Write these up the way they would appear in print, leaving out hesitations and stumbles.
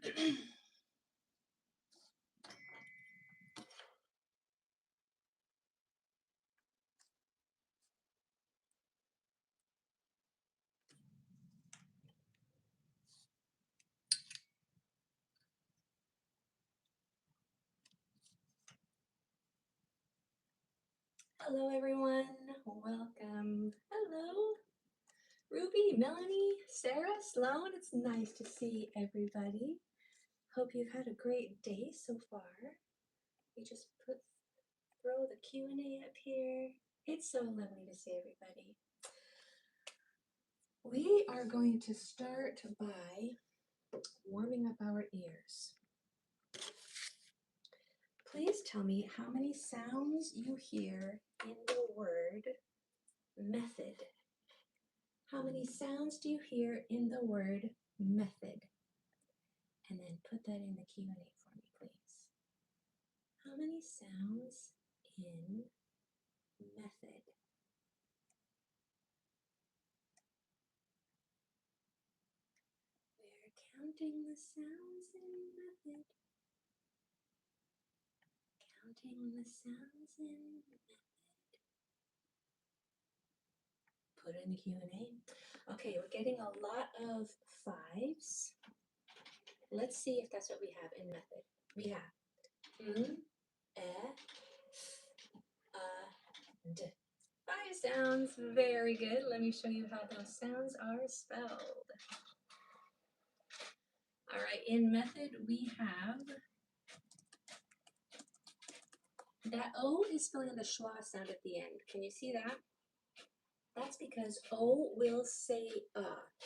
Hello, everyone. Welcome. Hello, Ruby, Melanie, Sarah, Sloan. It's nice to see everybody. Hope you've had a great day so far. We just throw the Q&A up here. It's so lovely to see everybody. We are going to start by warming up our ears. Please tell me how many sounds you hear in the word method. How many sounds do you hear in the word method? And then put that in the Q&A for me, please. How many sounds in method? We're counting the sounds in method. Counting the sounds in method. Put it in the Q&A. Okay, we're getting a lot of 5s. Let's see if that's what we have in method. We have d. 5 sounds, very good. Let me show you how those sounds are spelled. All right, in method we have, that O is spelling the schwa sound at the end. Can you see that? That's because O will say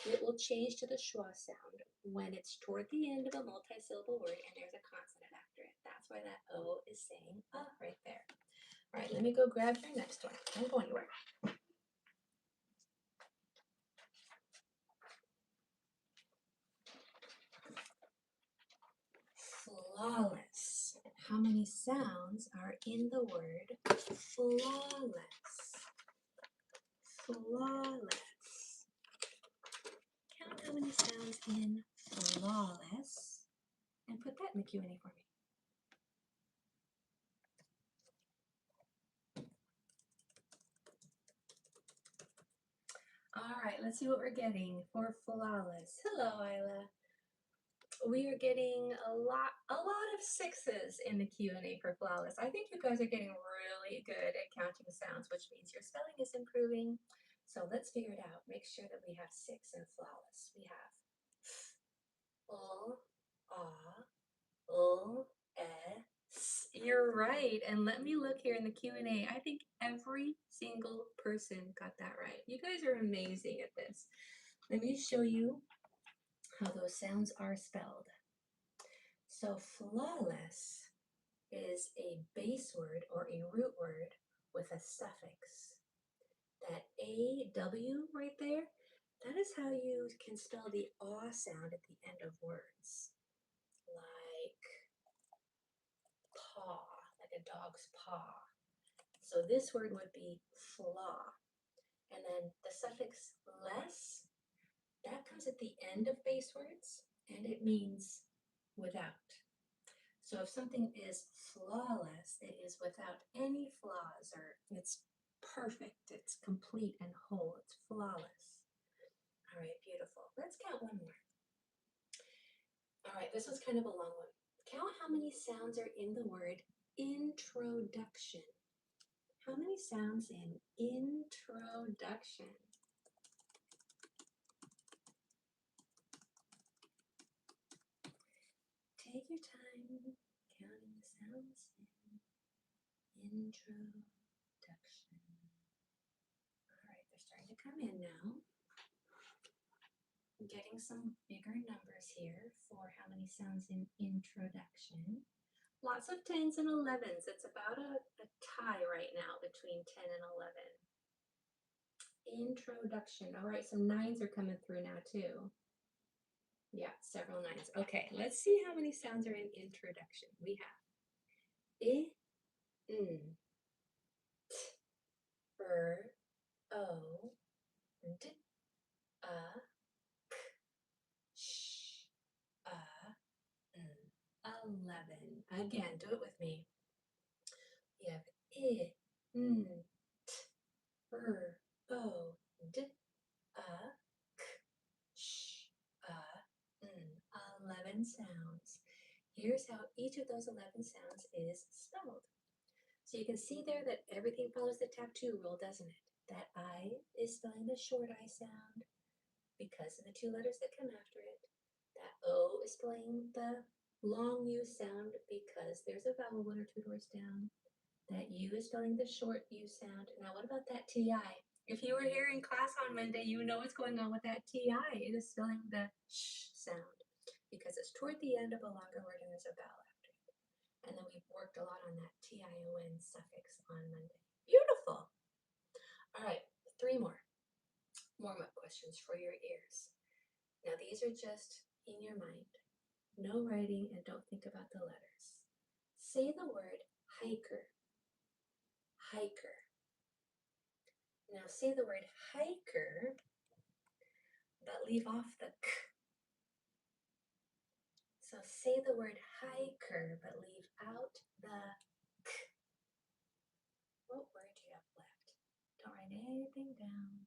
It will change to the schwa sound when it's toward the end of a multisyllable word and there's a consonant after it. That's why that O is saying right there. All right, let me go grab your next one. Don't go anywhere. Flawless. How many sounds are in the word flawless? Flawless. Count how many sounds in flawless and put that in the Q&A for me. All right, let's see what we're getting for flawless. Hello, Isla. We are getting a lot of 6s in the Q&A for flawless. I think you guys are getting really good at counting sounds, which means your spelling is improving. So let's figure it out. Make sure that we have 6 in flawless. We have s. You're right. And let me look here in the Q&A. I think every single person got that right. You guys are amazing at this. Let me show you how those sounds are spelled. So flawless is a base word or a root word with a suffix. That AW right there, that is how you can spell the aw sound at the end of words. Like paw, like a dog's paw. So this word would be flaw. And then the suffix less, that comes at the end of base words and it means without. So if something is flawless, it is without any flaws, or it's perfect, it's complete and whole, it's flawless. All right, beautiful. Let's count one more. All right, this one's kind of a long one. Count how many sounds are in the word introduction. How many sounds in introduction? Take your time counting the sounds in introduction. All right, they're starting to come in now. I'm getting some bigger numbers here for how many sounds in introduction. Lots of 10s and 11s. It's about a tie right now between 10 and 11. Introduction. All right, some 9s are coming through now too. Yeah, several 9s. Okay, let's see how many sounds are in introduction. We have I, N, T, R, O, D, A, K, Sh, A, Again, do it with me. We have I, N, T, R, O, D, A, K, Sh, A, N. 11 sounds. Here's how each of those 11 sounds is spelled. So you can see there that everything follows the tap 2 rule, doesn't it? That I is spelling the short I sound because of the 2 letters that come after it. That O is spelling the long U sound because there's a vowel 1 or 2 doors down. That U is spelling the short U sound. Now what about that TI? If you were here in class on Monday, you know what's going on with that TI. It is spelling the sh sound because it's toward the end of a longer word and there's a vowel after it. And then we've worked a lot on that TION suffix on Monday. Beautiful. All right, 3 more warm-up questions for your ears. Now these are just in your mind. No writing and don't think about the letters. Say the word hiker. Hiker. Now say the word hiker, but leave off the k. So say the word hiker, but leave out the k. What word do you have left? Don't write anything down.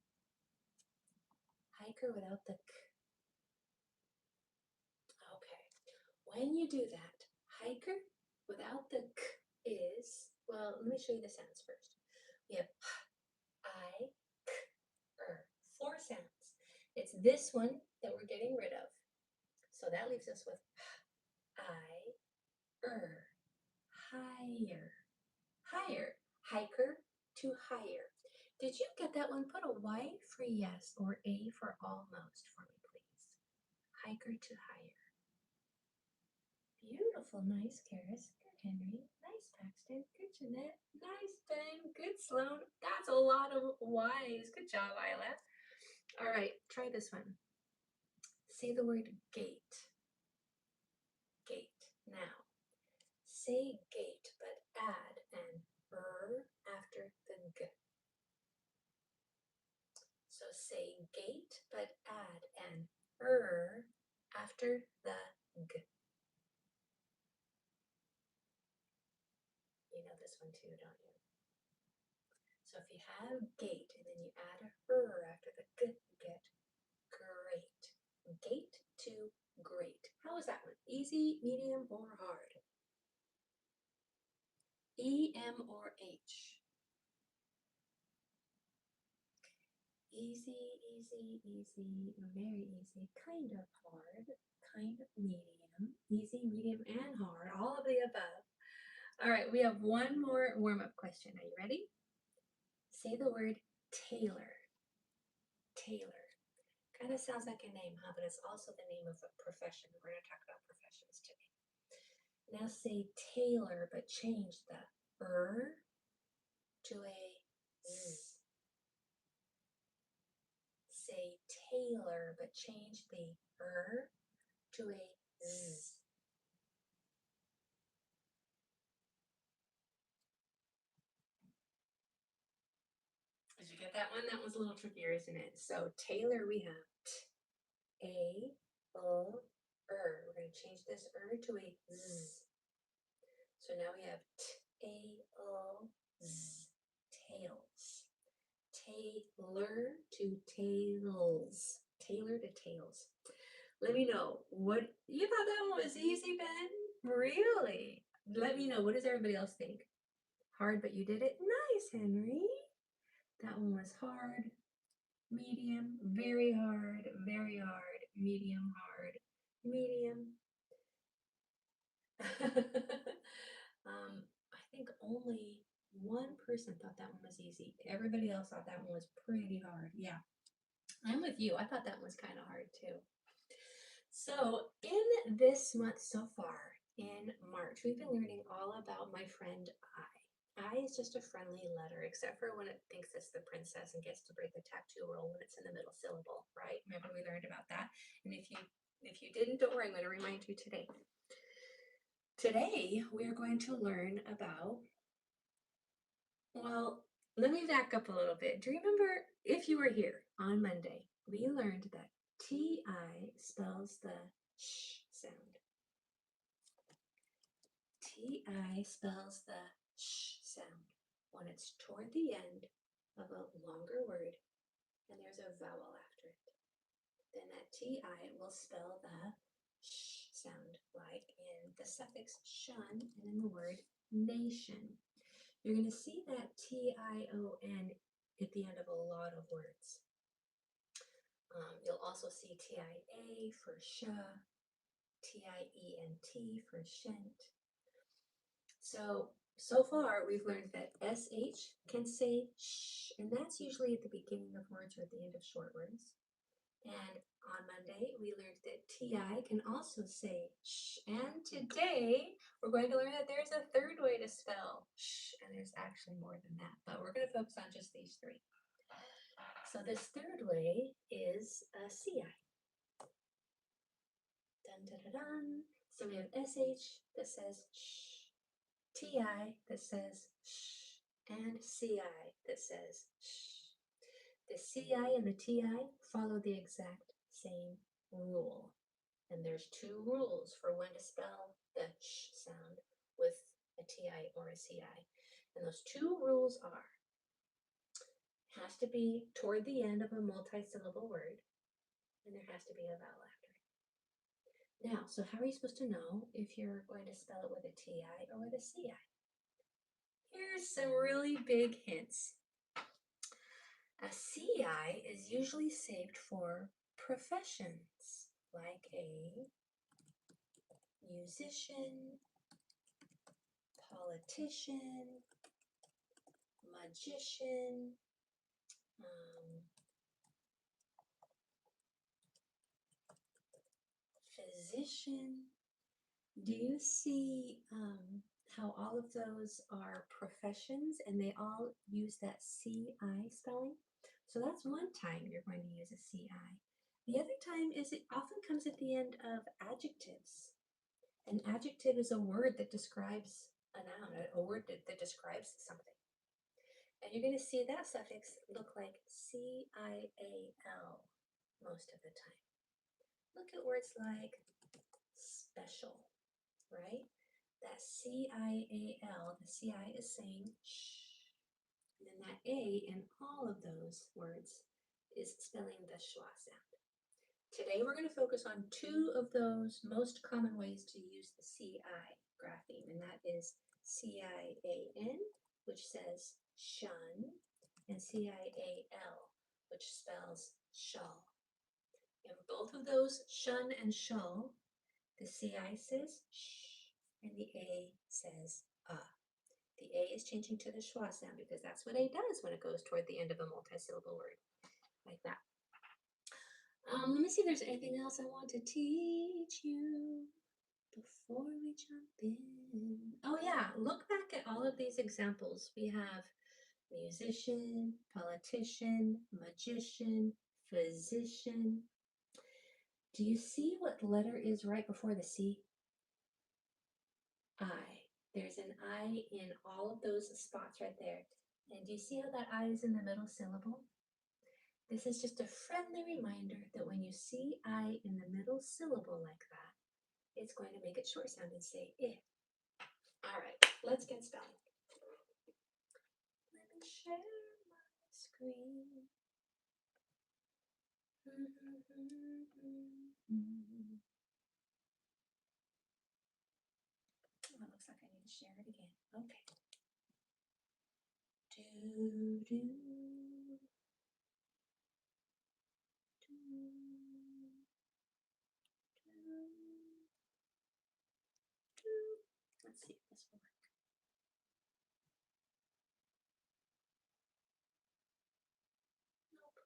Hiker without the k. Okay. When you do that, hiker without the k is, well, let me show you the sounds first. We have I, k, 4 sounds. It's this one that we're getting rid of. So that leaves us with I, higher, higher, hiker to higher. Did you get that one? Put a Y for yes or A for almost for me, please. Hiker to higher. Beautiful, nice, Karis. Good, Henry. Nice, Paxton. Good, Jeanette. Nice, Ben. Good, Sloan. That's a lot of Y's. Good job, Isla. All right, try this one. Say the word gate. Gate. Now, say gate, but add an after the g. So say gate, but add an after the g. You know this one too, don't you? So if you have gate and then you add a after the g, you get great. Gate to great. How is that one? Easy, medium, or hard? E, M, or H? Easy, easy, easy, very easy, kind of hard, kind of medium, easy, medium, and hard, all of the above. All right, we have one more warm-up question. Are you ready? Say the word tailor. Tailor. Kind of sounds like a name, huh? But it's also the name of a profession. We're going to talk about professions today. Now say tailor, but change the to a z. Say tailor, but change the to a z. Did you get that one? That was a little trickier, isn't it? So tailor, we have We're going to change this to a z. So now we have z, tails. Tailor to tails. Tailor to tails. Let me know, what, you thought that one was easy, Ben? Really? Let me know, what does everybody else think? Hard, but you did it? Nice, Henry. That one was hard, medium, very hard, medium, hard, medium. I think only one person thought that one was easy. Everybody else thought that one was pretty hard. Yeah, I'm with you. I thought that one was kind of hard too. So in this month so far, in March, we've been learning all about my friend I. I is just a friendly letter, except for when it thinks it's the princess and gets to break the tap 2 rule when it's in the middle syllable, right? Remember we learned about that? And if you didn't, don't worry, I'm going to remind you today. Today, we're going to learn about, well, let me back up a little bit. Do you remember, if you were here on Monday, we learned that TI spells the sh sound. TI spells the sh sound when it's toward the end of a longer word and there's a vowel after it. Then that TI will spell the sh sound, like in the suffix shun and in the word nation. You're going to see that TION at the end of a lot of words. You'll also see TIA for sha, TIENT for shent. So far we've learned that SH can say sh, and that's usually at the beginning of words or at the end of short words. And on Monday, we learned that TI can also say sh. And today, we're going to learn that there's a third way to spell sh, and there's actually more than that, but we're going to focus on just these three. So this third way is a CI. Dun, dun, dun, dun. So we have SH that says sh, TI that says sh, and CI that says sh. The CI and the TI follow the exact same rule. And there's two rules for when to spell the sh sound with a TI or a CI. And those two rules are, has to be toward the end of a multisyllable word, and there has to be a vowel after it. Now, so how are you supposed to know if you're going to spell it with a TI or with a CI? Here's some really big hints. A CI is usually saved for professions, like a musician, politician, magician, physician. Do you see how all of those are professions and they all use that CI spelling? So that's one time you're going to use a CI. The other time is it often comes at the end of adjectives. An adjective is a word that describes a noun, a word that describes something. And you're going to see that suffix look like CIAL most of the time. Look at words like special, right? That CIAL, the CI is saying shh. And then that A in all of those words is spelling the schwa sound. Today we're going to focus on two of those most common ways to use the CI grapheme, and that is CIAN, which says shun, and CIAL, which spells shull. In both of those, shun and shull, the CI says shh, and the A says The A is changing to the schwa sound because that's what A does when it goes toward the end of a multisyllable word, like that. Let me see if there's anything else I want to teach you before we jump in. Oh yeah, look back at all of these examples. We have musician, politician, magician, physician. Do you see what letter is right before the C? I. There's an I in all of those spots right there. And do you see how that I is in the middle syllable? This is just a friendly reminder that when you see I in the middle syllable like that, it's going to make it short sound and say I. All right, let's get spelling. Let me share my screen. Oh, it looks like I need to share it again. Okay. Let's see if this will work. Nope.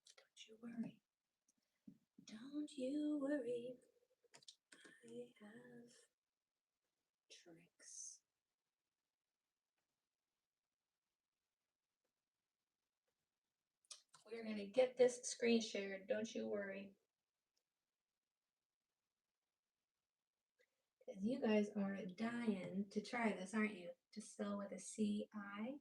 Don't you worry. Don't you worry. I have tricks. We're going to get this screen shared. Don't you worry. Because you guys are dying to try this, aren't you? To spell with a C-I.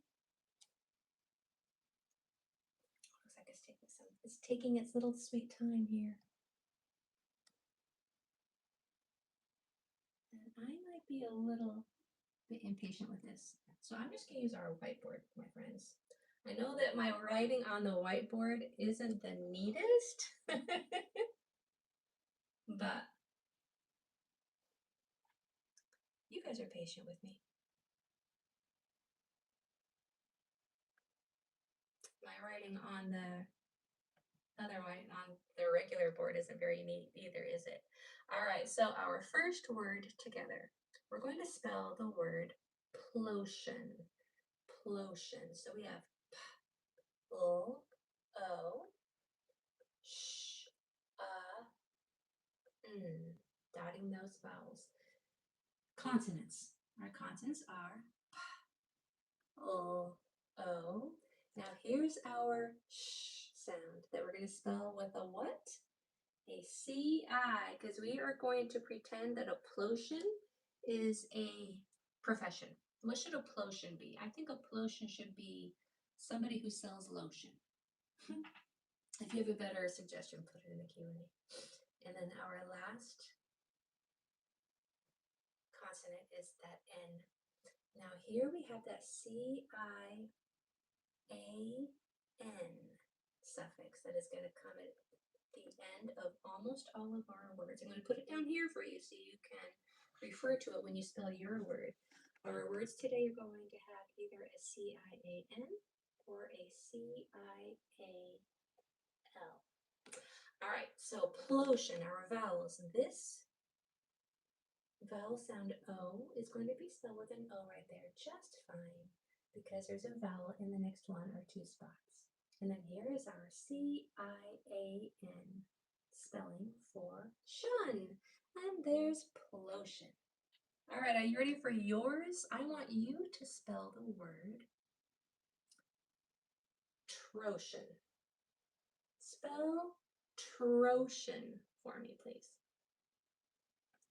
Looks like it's taking its little sweet time here. And I be a little bit impatient with this. So I'm just going to use our whiteboard, my friends. I know that my writing on the whiteboard isn't the neatest, but you guys are patient with me. My writing on the other one, on the regular board, isn't very neat either, is it? All right, so our first word together, we're going to spell the word plotion. Plotion. So we have L, O, sh, n, dotting those vowels. Consonants. Our consonants are p, l, o. Now here's our sh sound that we're going to spell with a what? A C-I, because we are going to pretend that a plotion is a profession. What should a plotion be? I think a plotion should be somebody who sells lotion. If you have a better suggestion, put it in the Q&A. And then our last consonant is that N. Now here we have that C-I-A-N suffix that is going to come at the end of almost all of our words. I'm going to put it down here for you so you can refer to it when you spell your word. Our words today are going to have either a C-I-A-N or a C-I-A-L. All right, so plotion, our vowels. This vowel sound O is going to be spelled with an O right there just fine because there's a vowel in the next one or two spots. And then here is our C-I-A-N spelling for shun. And there's plotion. All right, are you ready for yours? I want you to spell the word trotion. Spell trotion for me, please.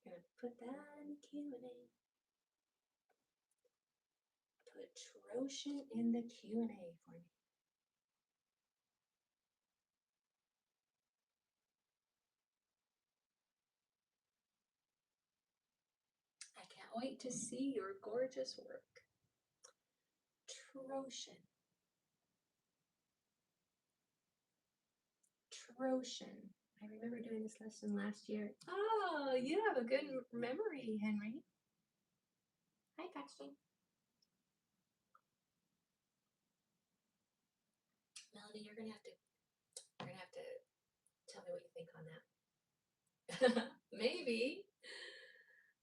I'm going to put that in the Q&A. Put trotion in the Q&A for me. I can't wait to see your gorgeous work. Trotion. Trotion. I remember doing this lesson last year. Oh, you have a good memory, Henry. Hi, Paxton. Melody, you're gonna have to tell me what you think on that. Maybe.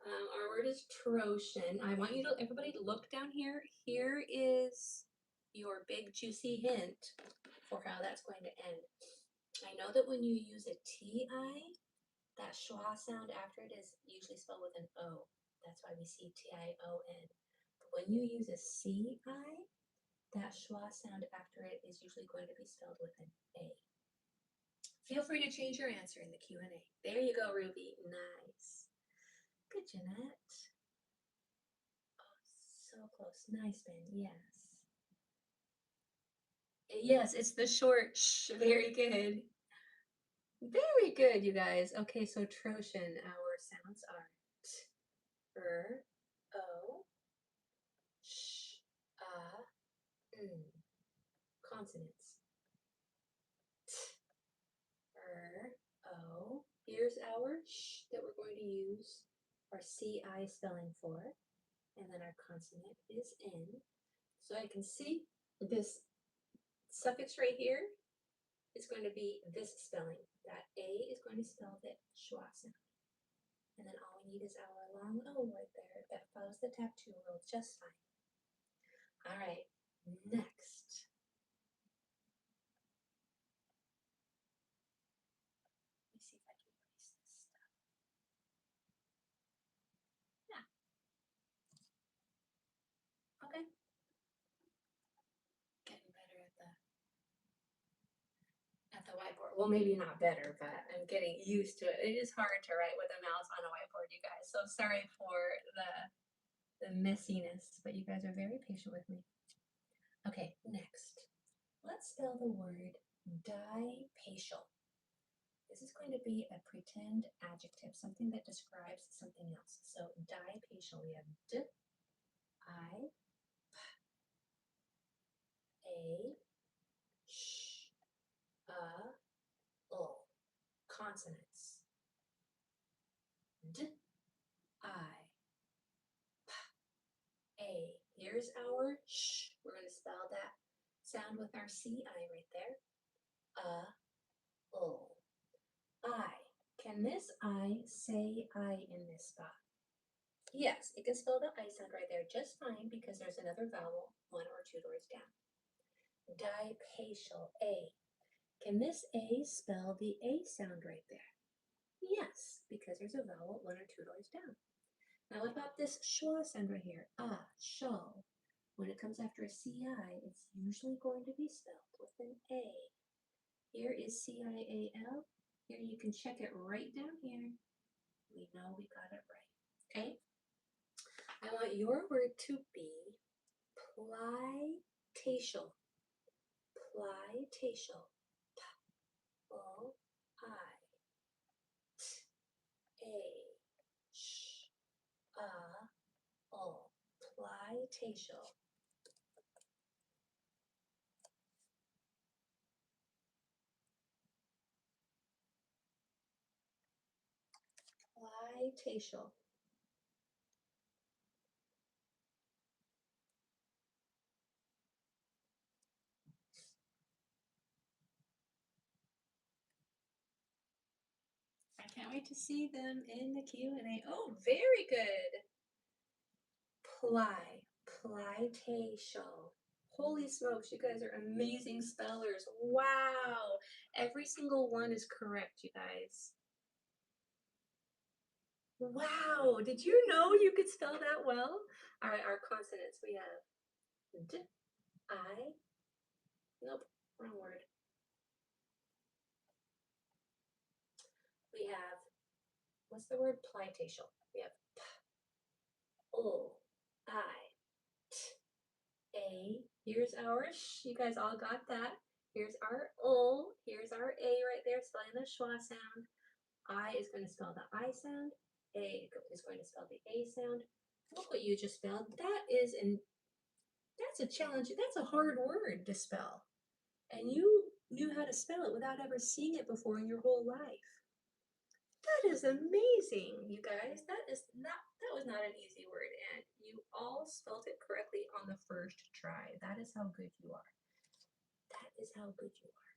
Our word is trotion. I want you to, everybody, to look down here. Here is your big juicy hint for how that's going to end. I know that when you use a T-I, that schwa sound after it is usually spelled with an O. That's why we see T-I-O-N. But when you use a C-I, that schwa sound after it is usually going to be spelled with an A. Feel free to change your answer in the Q&A. There you go, Ruby. Nice. Good, Jeanette. Oh, so close. Nice, Ben. Yes. Yes, it's the short sh. Very good. Very good, you guys. Okay, so trotion, our sounds are t, o, sh, n. Consonants. T, o. Here's our sh that we're going to use our CI spelling for. And then our consonant is N. So I can see this suffix right here is going to be this spelling. That A is going to spell the schwa sound. And then all we need is our long O right there that follows the tap 2 rule just fine. All right, next. Let me see if I can erase this stuff. Yeah. Okay. Getting better at the whiteboard. Well, maybe not better, but I'm getting used to it. It is hard to write with a mouse on a whiteboard, you guys. So sorry for the messiness, but you guys are very patient with me. Okay, next. Let's spell the word dipatial. This is going to be a pretend adjective, something that describes something else. So dipacial, we have d, I, a, sh, o. Consonants. D, I, a. Here's our sh. We're going to spell that sound with our CI right there. O. I. Can this I say I in this spot? Yes, it can spell the I sound right there just fine because there's another vowel 1 or 2 doors down. Dipacial, A. Can this A spell the A sound right there? Yes, because there's a vowel 1 or 2 doors down. Now what about this schwa sound right here? Show. When it comes after a CI, it's usually going to be spelled with an A. Here is CIAL. Here you can check it right down here. We know we got it right, okay? I want your word to be plitacial. Plitacial. O, I, T, A, sh, o. Plitacial. Plitacial. I can't wait to see them in the Q&A. Oh, very good. Plitacial. Holy smokes, you guys are amazing spellers. Wow. Every single one is correct, you guys. Wow. Did you know you could spell that well? All right, our consonants. We have D, I, nope, wrong word. We have, what's the word? Plitacial. We have P, O, I, T, A. Here's our sh. You guys all got that. Here's our O. Here's our A right there, spelling the schwa sound. I is going to spell the I sound. A is going to spell the A sound. Look what you just spelled. That's a challenge. That's a hard word to spell. And you knew how to spell it without ever seeing it before in your whole life. That is amazing, you guys. That was not an easy word, and you all spelled it correctly on the first try. That is how good you are. That is how good you are.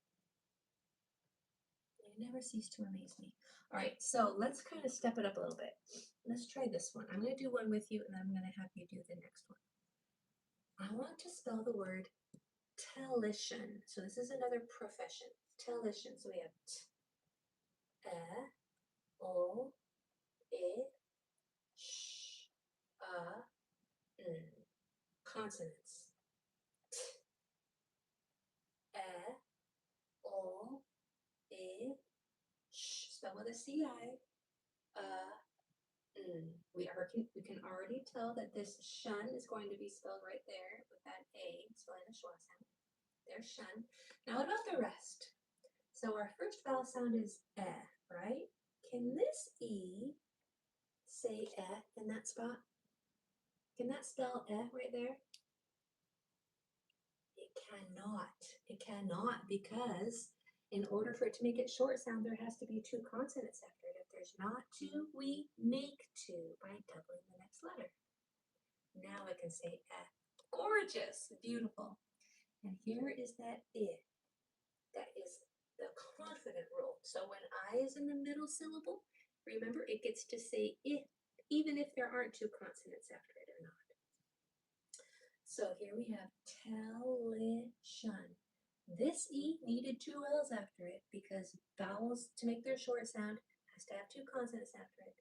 You never cease to amaze me. All right, so let's kind of step it up a little bit. Let's try this one. I'm going to do one with you, and then I'm going to have you do the next one. I want to spell the word tellition. So this is another profession. Tellition. So we have t, o, I, sh, n. Consonants. T, o, I, sh. Spell with a CI. N. We can already tell that this shun is going to be spelled right there with that A, spelling the schwa sound. There's shun. Now what about the rest? So our first vowel sound is right? Can this E say in that spot? Can that spell right there? It cannot. It cannot because in order for it to make it short sound, there has to be 2 consonants after it. If there's not 2, we make 2 by doubling the next letter. Now I can say gorgeous, beautiful. And here is that I. That is the confident rule. So when I is in the middle syllable, remember it gets to say I, even if there aren't 2 consonants after it or not. So here we have tellition. This E needed 2 L's after it because vowels, to make their short sound, has to have 2 consonants after it.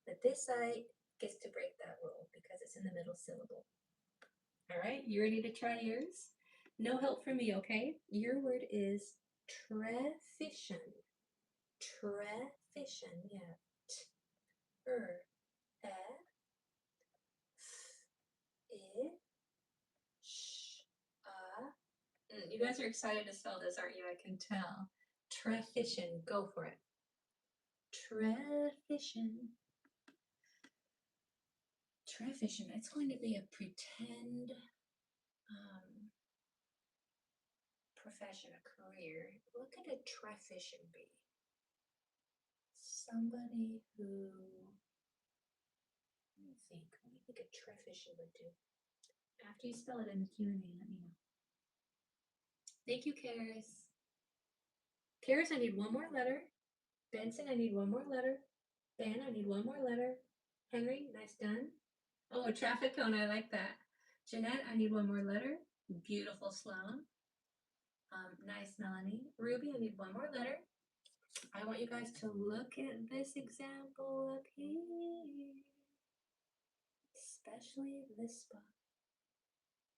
But this I gets to break that rule because it's in the middle syllable. All right, you ready to try yours? No help from me, okay? Your word is trefition. Trefition. Yeah. T, e, f, I, sh, You guys are excited to spell this, aren't you? I can tell. Trefition. Go for it. Trevision. Trevision. It's going to be a pretend profession, a career. What could a trevision be? Somebody who, let me think, what do you think a trevision would do? After you spell it in the Q&A, let me know. Thank you, Karis. Karis, I need one more letter. Benson, I need one more letter. Ben, I need one more letter. Henry, nice done. Oh, a traffic cone, I like that. Jeanette, I need one more letter. Beautiful Sloan. Nice Melanie. Ruby, I need one more letter. I want you guys to look at this example up here. Especially this spot.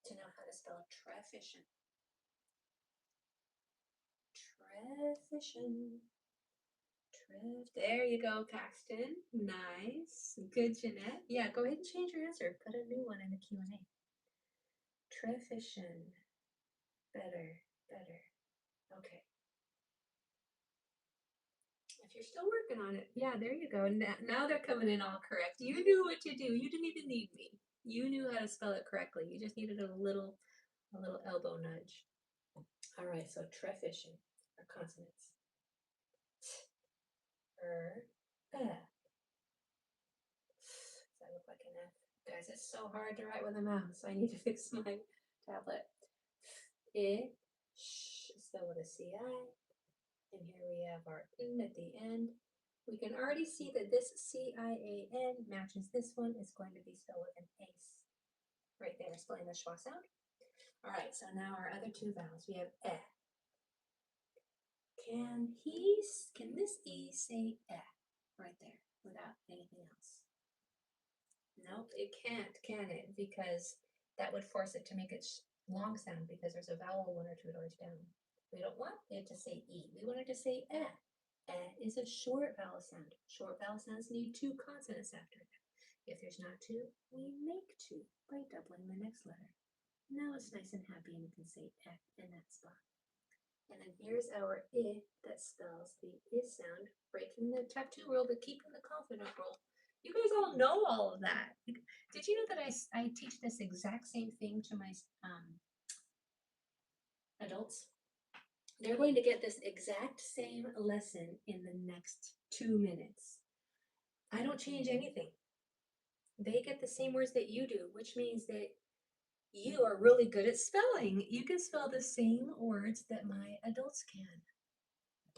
To know how to spell trevision. Trevision. There you go, Paxton. Nice. Good, Jeanette. Yeah, go ahead and change your answer. Put a new one in the Q&A. Trevision. Better. Okay. If you're still working on it, yeah, there you go. Now they're coming in all correct. You knew what to do. You didn't even need me. You knew how to spell it correctly. You just needed a little elbow nudge. All right, so trevision are consonants. Does that look like an F? Guys, it's so hard to write with a mouse. I need to fix my tablet. Sh, spelled with a CI. And here we have our N at the end. We can already see that this CIAN matches this one. It's going to be spelled with an ace. Right there, spelling the schwa sound. All right, so now our other two vowels. We have eh. Can this E say eh right there without anything else? Nope, it can't, can it? Because that would force it to make it long sound because there's a vowel one or two doors down. We don't want it to say E. We want it to say eh. Eh is a short vowel sound. Short vowel sounds need two consonants after it. If there's not two, we make two by doubling the next letter. Now it's nice and happy and we can say eh in that spot. And then here's our I that spells the I sound, breaking the tattoo rule but keeping the confident rule. You guys all know all of that. Did you know that I teach this exact same thing to my adults? They're going to get this exact same lesson in the next 2 minutes. I don't change anything. They get the same words that you do, which means that you are really good at spelling. You can spell the same words that my adults can.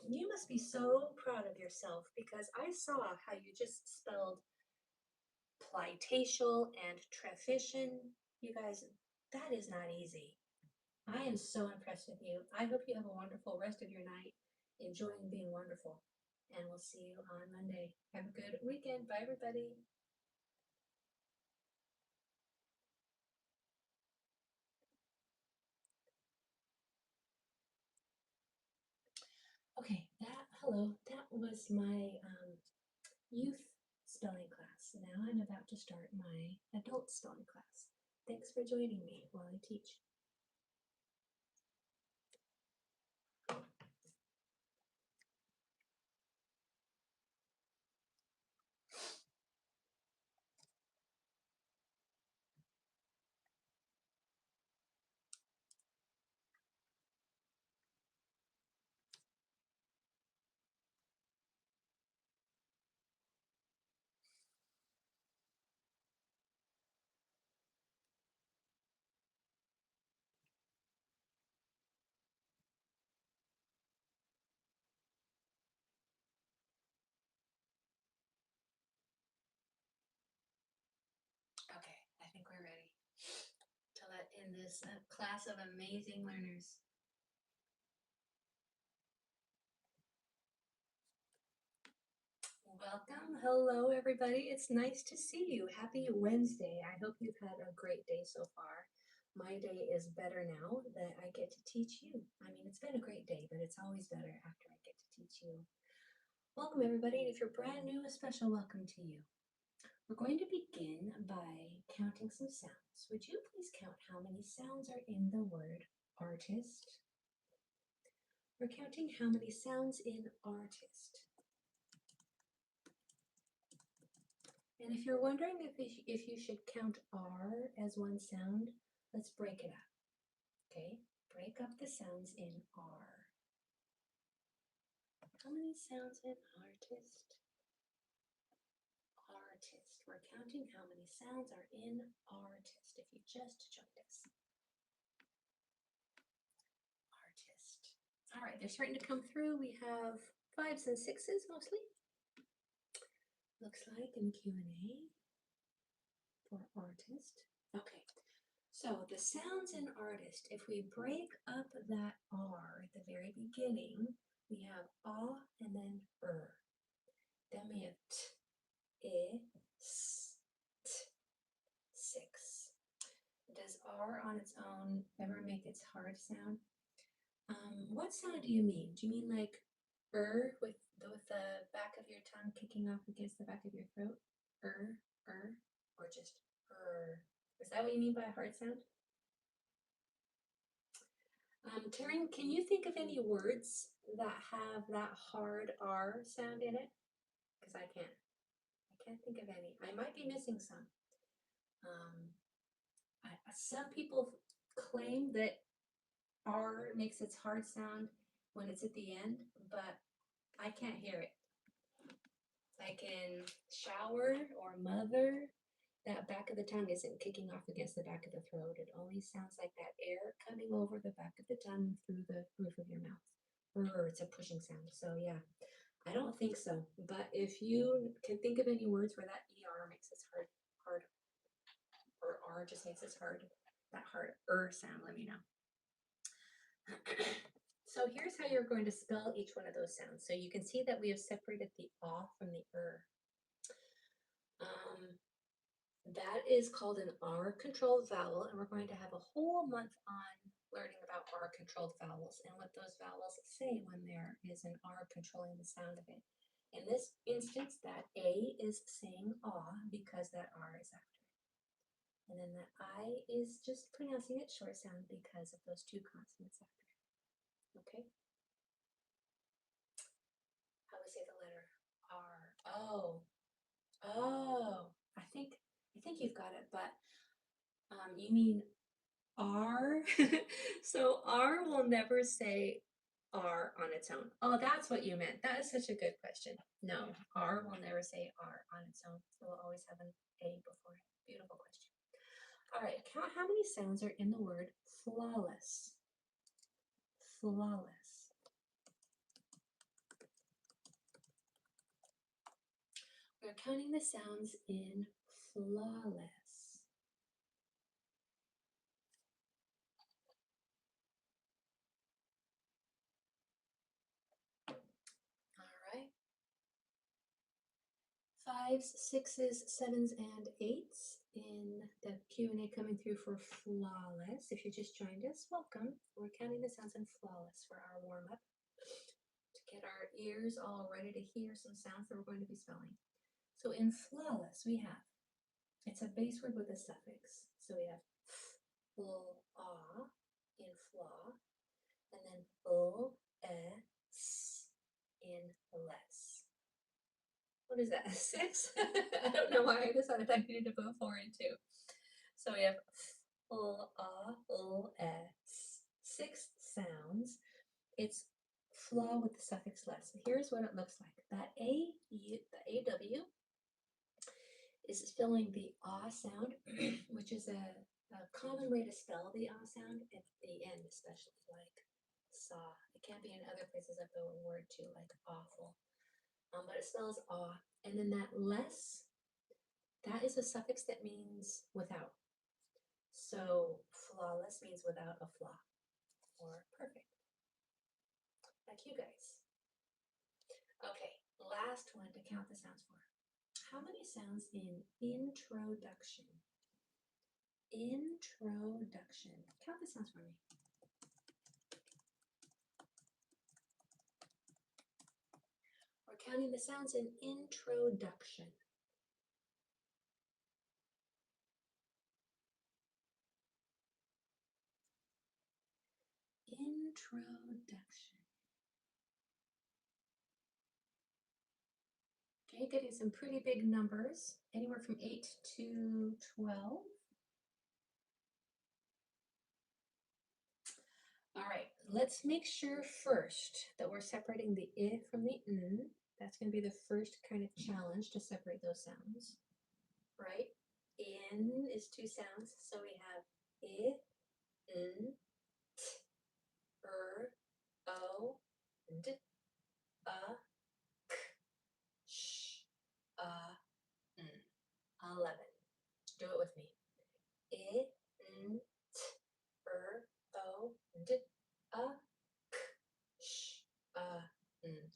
You must be so proud of yourself because I saw how you just spelled plitatial and trevision. You guys, that is not easy. I am so impressed with you. I hope you have a wonderful rest of your night, enjoying being wonderful. And we'll see you on Monday. Have a good weekend. Bye, everybody. Okay, that was my youth spelling class. Now I'm about to start my adult spelling class. Thanks for joining me while I teach. Okay, I think we're ready to let in this class of amazing learners. Welcome. Hello, everybody. It's nice to see you. Happy Wednesday. I hope you've had a great day so far. My day is better now that I get to teach you. I mean, it's been a great day, but it's always better after I get to teach you. Welcome, everybody. And if you're brand new, a special welcome to you. We're going to begin by counting some sounds. Would you please count how many sounds are in the word artist? We're counting how many sounds in artist. And if you're wondering if you should count R as one sound, let's break it up. Okay, break up the sounds in R. How many sounds in artist? Artist. We're counting how many sounds are in artist if you just joined us. Artist. All right, they're starting to come through. We have 5s and 6s mostly. Looks like in Q&A for artist. Okay, so the sounds in artist, if we break up that R at the very beginning, we have ah and then Then we have t, I, s, t, 6. Does R on its own ever make its hard sound? What sound do you mean? Do you mean like with the back of your tongue kicking off against the back of your throat? Or just Is that what you mean by a hard sound? Taryn, can you think of any words that have that hard R sound in it? Because I can't. I can't think of any. I might be missing some. Some people claim that R makes its hard sound when it's at the end, but I can't hear it. Like in shower or mother, that back of the tongue isn't kicking off against the back of the throat. It only sounds like that air coming over the back of the tongue through the roof of your mouth. It's a pushing sound. So yeah, I don't think so. But if you can think of any words where that ER makes its hard, or R just makes its hard, that hard sound, let me know. So here's how you're going to spell each one of those sounds. So you can see that we have separated the from the That is called an R-controlled vowel, and we're going to have a whole month on learning about R-controlled vowels and what those vowels say when there is an R controlling the sound of it. In this instance, that A is saying ah because that R is after it. And then that I is just pronouncing it short sound because of those 2 consonants after it. Okay? How we say the letter R. Oh. I think you've got it, but you mean R? So R will never say R on its own. Oh, that's what you meant. That is such a good question. No, R will never say R on its own. It will always have an A before it. Beautiful question. All right, count how many sounds are in the word flawless. Flawless. We're counting the sounds in flawless. All right. 5s, 6s, 7s, and 8s in the Q&A coming through for flawless. If you just joined us, welcome. We're counting the sounds in flawless for our warm-up to get our ears all ready to hear some sounds that we're going to be spelling. So in flawless, we have, it's a base word with a suffix. So we have flaw in flaw, and then s in less. What is that, 6? I don't know why I decided I needed to put 4 and 2. So we have s, 6 sounds. It's flaw with the suffix less. Here's what it looks like. That the AW is filling the ah sound, which is a common way to spell the ah sound at the end, especially like saw. It can be in other places of the word too, like awful. But it spells ah. And then that less, that is a suffix that means without. So flawless means without a flaw or perfect. Like you guys. Okay, last one to count the sounds for. How many sounds in introduction? Introduction. Count the sounds for me. We're counting the sounds in introduction. Introduction. Okay, getting some pretty big numbers, anywhere from 8 to 12. All right, let's make sure first that we're separating the I from the N. That's going to be the first kind of challenge to separate those sounds, right? In is two sounds, so we have I, N, T, O, D, K, Sh, N. 11. Do it with me. I, N, T, O, D, K, Sh, N.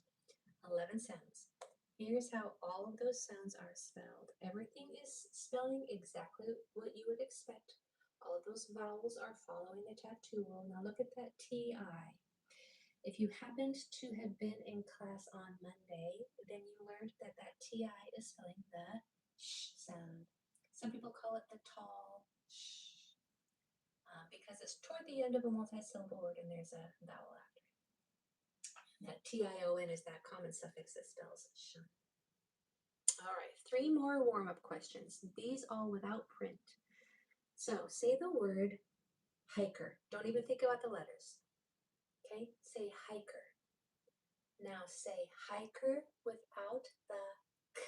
11 sounds. Here's how all of those sounds are spelled. Everything is spelling exactly what you would expect. All of those vowels are following the tattoo rule. Now look at that TI. If you happened to have been in class on Monday, then you learned that that TI is spelling the sh sound. Some people call it the tall sh because it's toward the end of a multisyllable word and there's a vowel after it. That TION is that common suffix that spells sh. All right, 3 more warm-up questions. These all without print. So say the word hiker. Don't even think about the letters. Okay, say hiker. Now say hiker without the k.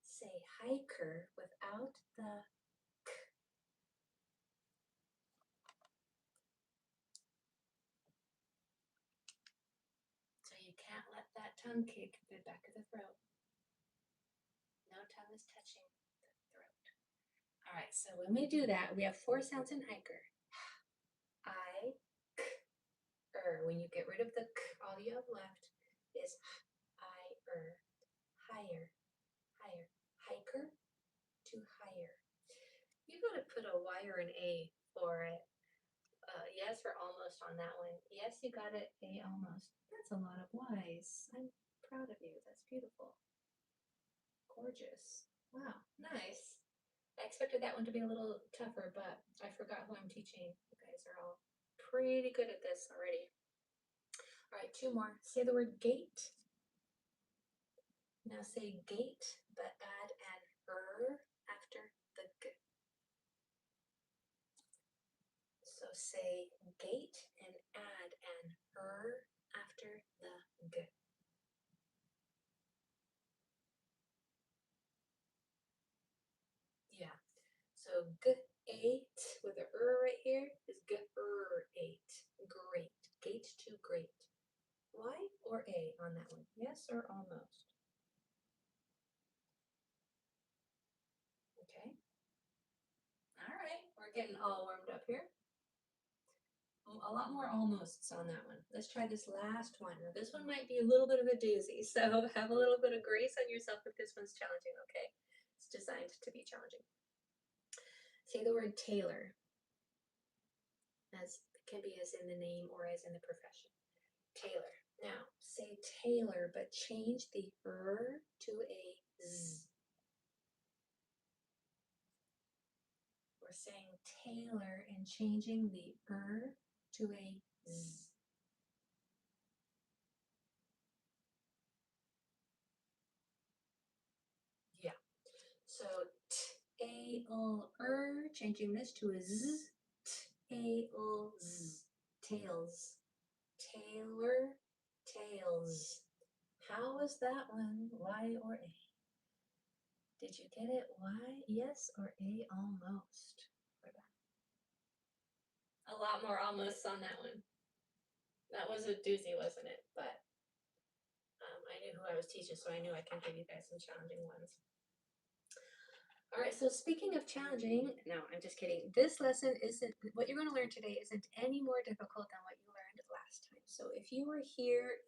Say hiker without the k. So you can't let that tongue kick the back of the throat. No tongue is touching the throat. All right, so when we do that, we have 4 sounds in hiker. I, k, When you get rid of the k, all you have left is higher, higher, hiker to higher. You got to put a Y or an A for it. Yes or almost on that one. Yes, you got it, A almost. That's a lot of Y's. I'm proud of you. That's beautiful. Gorgeous. Wow, nice. I expected that one to be a little tougher, but I forgot who I'm teaching. You guys are all pretty good at this already. All right, 2 more. Say the word gate. Now say gate, but add an after the g. So say gate and add an after the g. Yeah. So g-ate with a right here is g-ate. Great. Gate to great. Y or A on that one? Yes or almost? Okay. All right. We're getting all warmed up here. A lot more almosts on that one. Let's try this last one. Now, this one might be a little bit of a doozy, so have a little bit of grace on yourself if this one's challenging, okay? It's designed to be challenging. Say the word tailor, as can be as in the name or as in the profession. Tailor. Now, say tailor, but change the to a z. We're saying tailor and changing the to a z. Yeah. So changing this to a z. Tails. Tailor, tails. How was that one? Y or A? Did you get it? Y, yes, or A almost for that? A lot more almost on that one. That was a doozy, wasn't it? But I knew who I was teaching, so I knew I could give you guys some challenging ones. All right, so speaking of challenging, no, I'm just kidding. This lesson isn't, what you're going to learn today isn't any more difficult than what you learned last time. So if you were here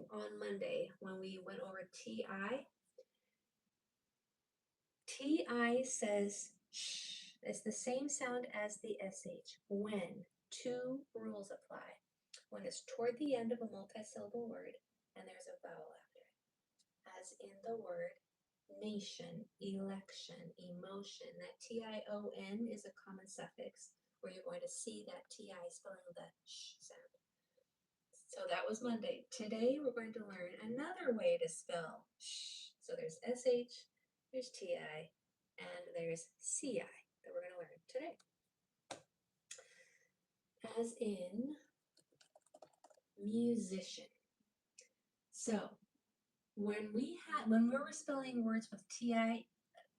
on Monday when we went over TI, TI says shh. It's the same sound as the SH. When 2 rules apply. When it's toward the end of a multisyllable word and there's a vowel after it. As in the word nation, election, emotion. That TION is a common suffix where you're going to see that TI spelling the sh sound. So that was Monday. Today we're going to learn another way to spell sh. So there's SH, there's TI, and there's CI that we're going to learn today. As in musician. So when we're spelling words with TI,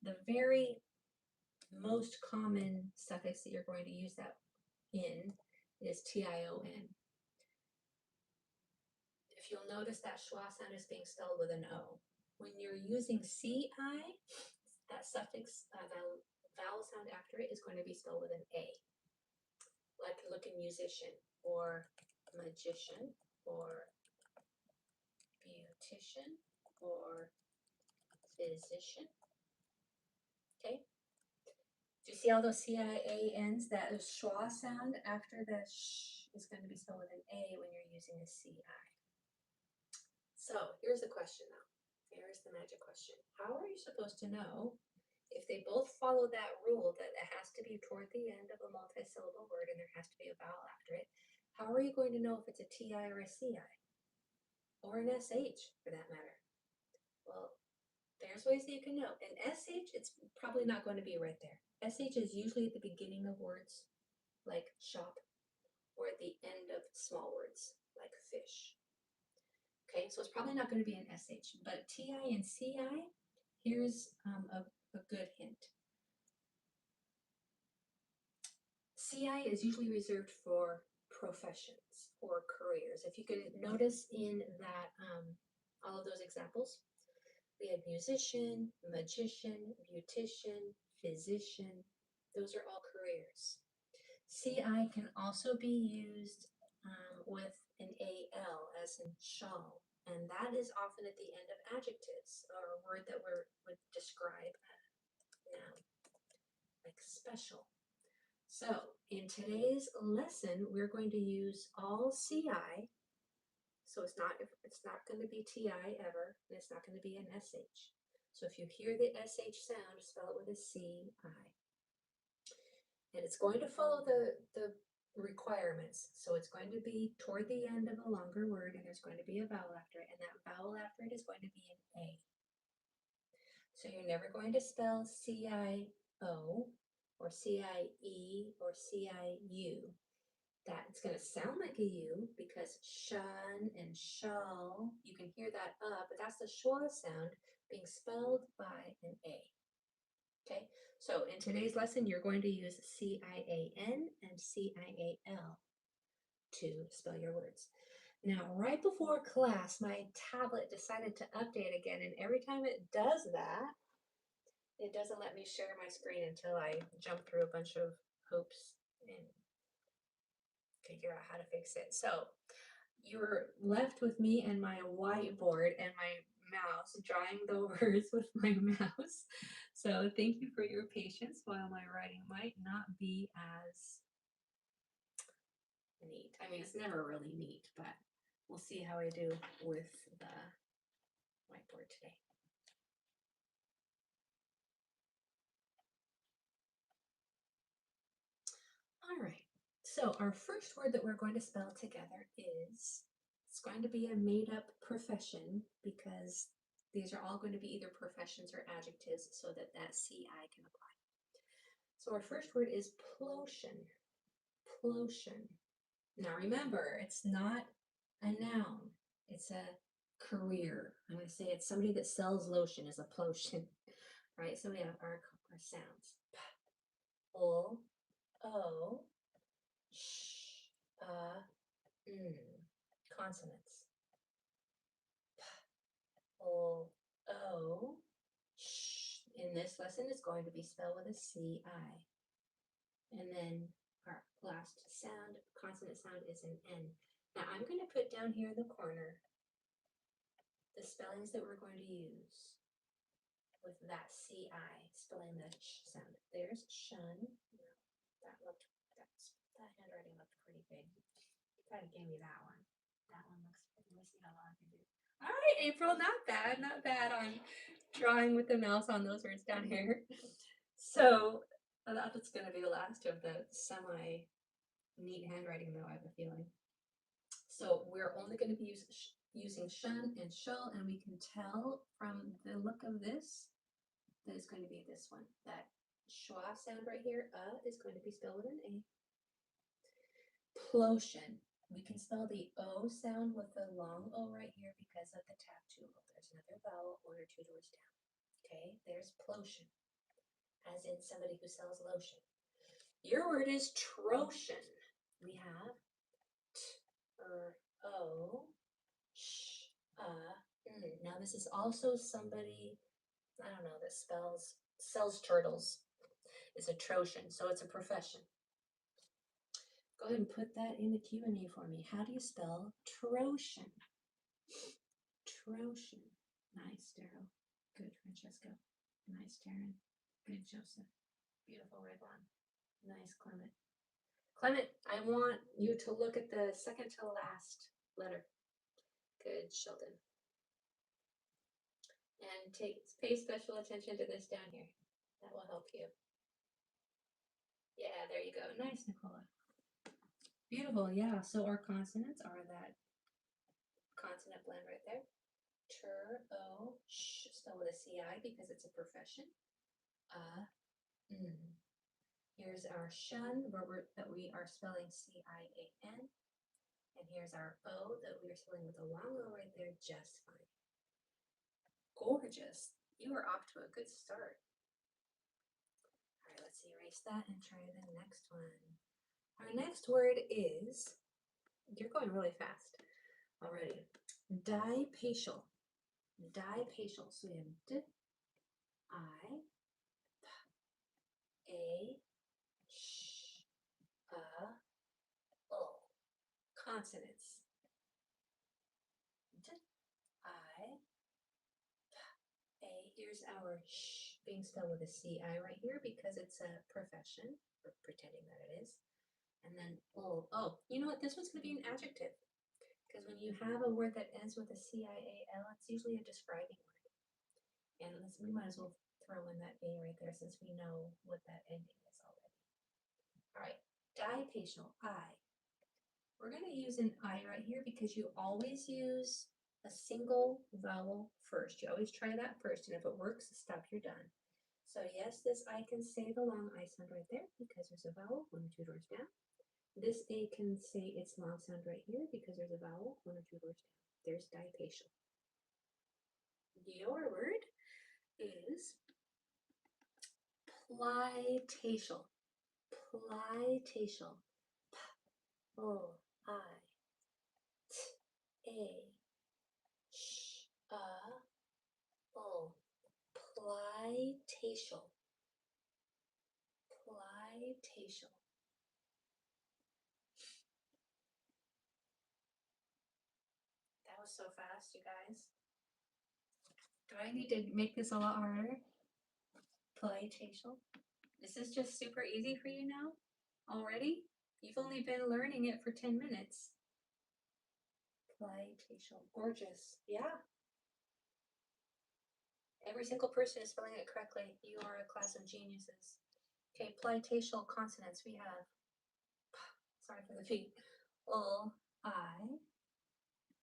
the very most common suffix that you're going to use that in is TION. If you'll notice that schwa sound is being spelled with an O. When you're using CI, that suffix, vowel sound after it is going to be spelled with an A. Like look in musician, or magician, or beautician, or physician. Okay? Do you see all those CIANs? That schwa sound after the sh is going to be spelled with an A when you're using a CI. So here's the question now. Here's the magic question. How are you supposed to know if they both follow that rule that it has to be toward the end of a multisyllable word and there has to be a vowel after it? How are you going to know if it's a TI or a CI? Or an SH for that matter? Well, there's ways that you can know. An SH, it's probably not going to be right there. SH is usually at the beginning of words like shop, or at the end of small words like fish. Okay, so it's probably not going to be an SH, but TI and CI, here's a good hint. CI is usually reserved for professions or careers. If you can notice in that, all of those examples, we had musician, magician, beautician, physician. Those are all careers. CI can also be used with an AL, as in shawl, and that is often at the end of adjectives, or a word that would describe a noun, like special. So in today's lesson, we're going to use all CI. So it's not going to be TI ever, and it's not going to be an SH. So if you hear the SH sound, spell it with a CI. And it's going to follow the requirements. So it's going to be toward the end of a longer word, and there's going to be a vowel after it, and that vowel after it is going to be an A. So you're never going to spell CIO or CIE or CIU. That's going to sound like a U because shun and shall, you can hear that but that's the schwa sound being spelled by an A. Okay, so in today's lesson, you're going to use CIAN and CIAL to spell your words. Now, right before class, my tablet decided to update again, and every time it does that, it doesn't let me share my screen until I jump through a bunch of hoops and figure out how to fix it. So you're left with me and my whiteboard and my mouse, drawing the words with my mouse. So thank you for your patience while my writing might not be as neat. I mean, it's never really neat, but we'll see how I do with the whiteboard today. All right, so our first word that we're going to spell together is, it's going to be a made-up profession because these are all going to be either professions or adjectives so that CI can apply. So our first word is plotion. Plotion. Now remember, it's not a noun. It's a career. I'm going to say it's somebody that sells lotion is a plotion. Right? So we have our sounds. P, o, sh, n. Consonants. P, o, sh. In this lesson, it's going to be spelled with a CI. And then our last sound, consonant sound, is an N. Now I'm going to put down here in the corner the spellings that we're going to use with that CI, spelling the sh sound. There's shun. That handwriting looked pretty big. You gotta give me that one. That one looks pretty. Let me see how long I can do. All right, April, not bad on drawing with the mouse on those words down here. So that's going to be the last of the semi-neat handwriting, though, I have a feeling. So we're only going to be using shun and shull, and we can tell from the look of this that it's going to be this one. That schwa sound right here, is going to be spelled with an A. Plotion. We can spell the O sound with the long O right here because of the tap tool. There's another vowel 1 or 2 doors down. Okay, there's plotion, as in somebody who sells lotion. Your word is trotion. We have o, sh, Now this is also somebody, I don't know, that sells turtles. Is a trotion, so it's a profession. Go ahead and put that in the Q&A for me. How do you spell trotion? Trotion. Nice, Daryl. Good, Francesco. Nice, Taryn. Good, Joseph. Beautiful, Redwan. Nice, Clement. Clement, I want you to look at the second to last letter. Good, Sheldon. And pay special attention to this down here. That will help you. Yeah, there you go. Nice, Nicola. Beautiful, yeah. So our consonants are that consonant blend right there. O, sh, spelled with a CI because it's a profession. Here's our shun, that we are spelling CIAN. And here's our O that we are spelling with a long O right there, just fine. Gorgeous. You are off to a good start. All right, let's erase that and try the next one. Our next word is, you're going really fast already, dipatial. Dipatial. So we have D, I, P, A, Sh, O. Consonants. D, I, P, A. Here's our sh being spelled with a CI right here because it's a profession. We're pretending that it is. And then O. Oh, you know what? This one's going to be an adjective. Because when you have a word that ends with a CIAL, it's usually a describing word. And we might as well throw in that A right there since we know what that ending is already. All right, dipatial, I. We're going to use an I right here because you always use a single vowel first. You always try that first, and if it works, stop, you're done. So yes, this I can say the long I sound right there because there's a vowel 1 or 2 doors down. This A can say its long sound right here because there's a vowel 1 or 2 doors down. There's dipatial. Your word is plitatial. Plitatial. P-O-I-T-A-Sh-A-O. Plitatial. Plitatial. That was so fast, you guys. Do I need to make this a lot harder? Plitatial. Is this just super easy for you now? Already? You've only been learning it for 10 minutes. Plitatial. Gorgeous. Yeah. Every single person is spelling it correctly. You are a class of geniuses. Okay, plitatial consonants we have. Sorry for the P. O, I,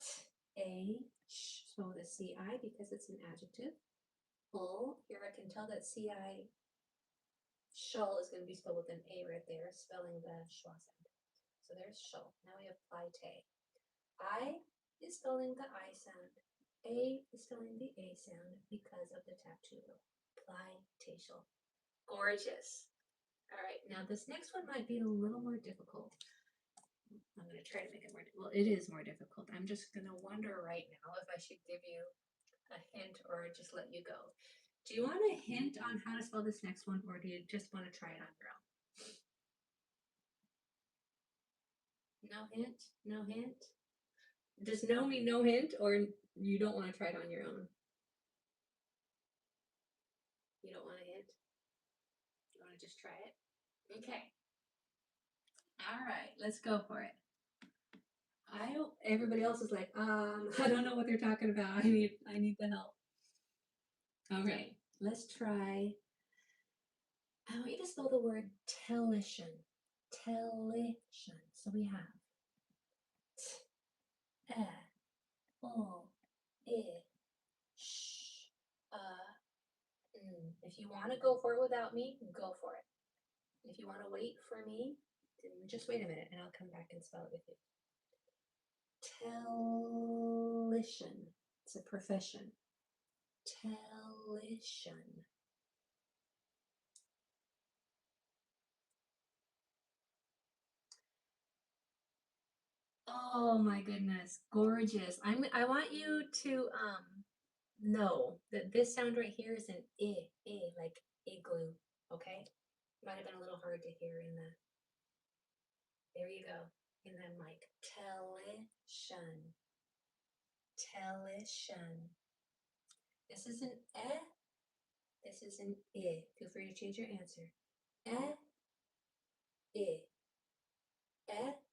T, A, sh, spelled with a CI because it's an adjective. O, here I can tell that CI shull is going to be spelled with an A right there, spelling the schwa sound. So there's shull. Now we have plite. I is spelling the I sound. A is spelling the A sound because of the tap rule. Plitatial. Gorgeous. All right, now this next one might be a little more difficult. I'm going to try to make it more, well, it is more difficult. I'm just going to wonder right now if I should give you a hint or just let you go. Do you want a hint on how to spell this next one, or do you just want to try it on your own? No hint? No hint? Does no mean no hint, or you don't want to try it on your own? You don't want a hint? You want to just try it? Okay. All right, let's go for it. Everybody else is like, I don't know what they're talking about. I need the help. All right, let's try. I want you to spell the word teletion. Teletion. So we have o, I, sh, If you want to go for it without me, go for it. If you want to wait for me, then just wait a minute and I'll come back and spell it with you. Telition. It's a profession. Telition. Oh my goodness, gorgeous. I want you to know that this sound right here is an I, like igloo, okay? Might have been a little hard to hear in the, there you go, in the mic. Telition. Telition. This is an this is an I. Feel free to change your answer. I.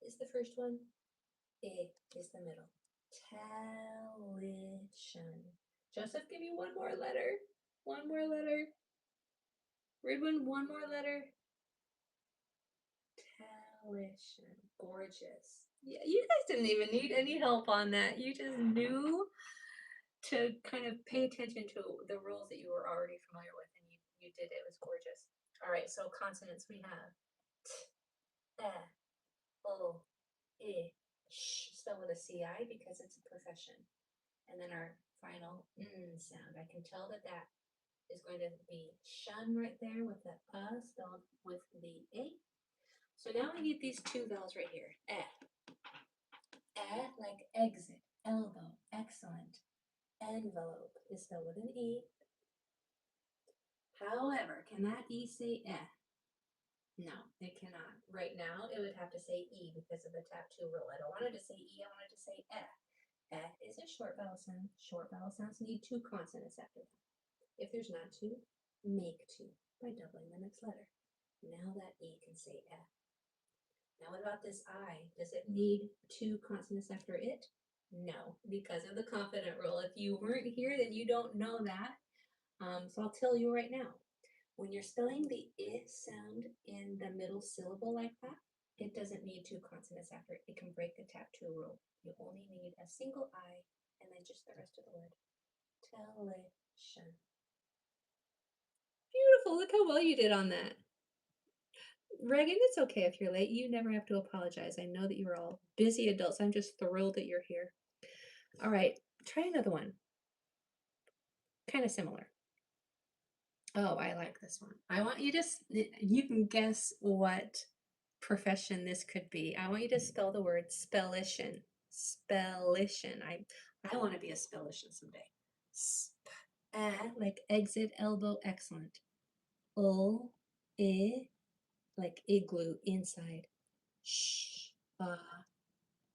Is the first one. I is the middle. Telition. Joseph, give me one more letter. One more letter. Ribbon, one more letter. Telition. Gorgeous. Yeah, you guys didn't even need any help on that. You just knew to kind of pay attention to the rules that you were already familiar with, and you did it. It was gorgeous. All right, so consonants we have t, o, I, sh, spelled with a CI because it's a profession. And then our final sound. I can tell that that is going to be shun right there with the spelled with the A. So now we need these two vowels right here. Like exit, elbow, excellent. Envelope is spelled with an E. However, can that E say No, it cannot. Right now, it would have to say E because of the tap two rule. I don't want it to say E, I want it to say is a short vowel sound. Short vowel sounds need two consonants after them. If there's not two, make two by doubling the next letter. Now that E can say Now what about this I? Does it need two consonants after it? No, because of the confident rule. If you weren't here, then you don't know that. So I'll tell you right now. When you're spelling the I sound in the middle syllable like that, it doesn't need two consonants after it. It can break the tap two rule. You only need a single I and then just the rest of the word. Telition. Beautiful. Look how well you did on that. Reagan, it's okay if you're late. You never have to apologize. I know that you're all busy adults. I'm just thrilled that you're here. All right, try another one. Kind of similar. Oh, I like this one. I want you to, you can guess what profession this could be. I want you to spell the word spellition. Spellition. I want to be a spellition someday. Like exit, elbow, excellent. Like igloo, inside. Sh,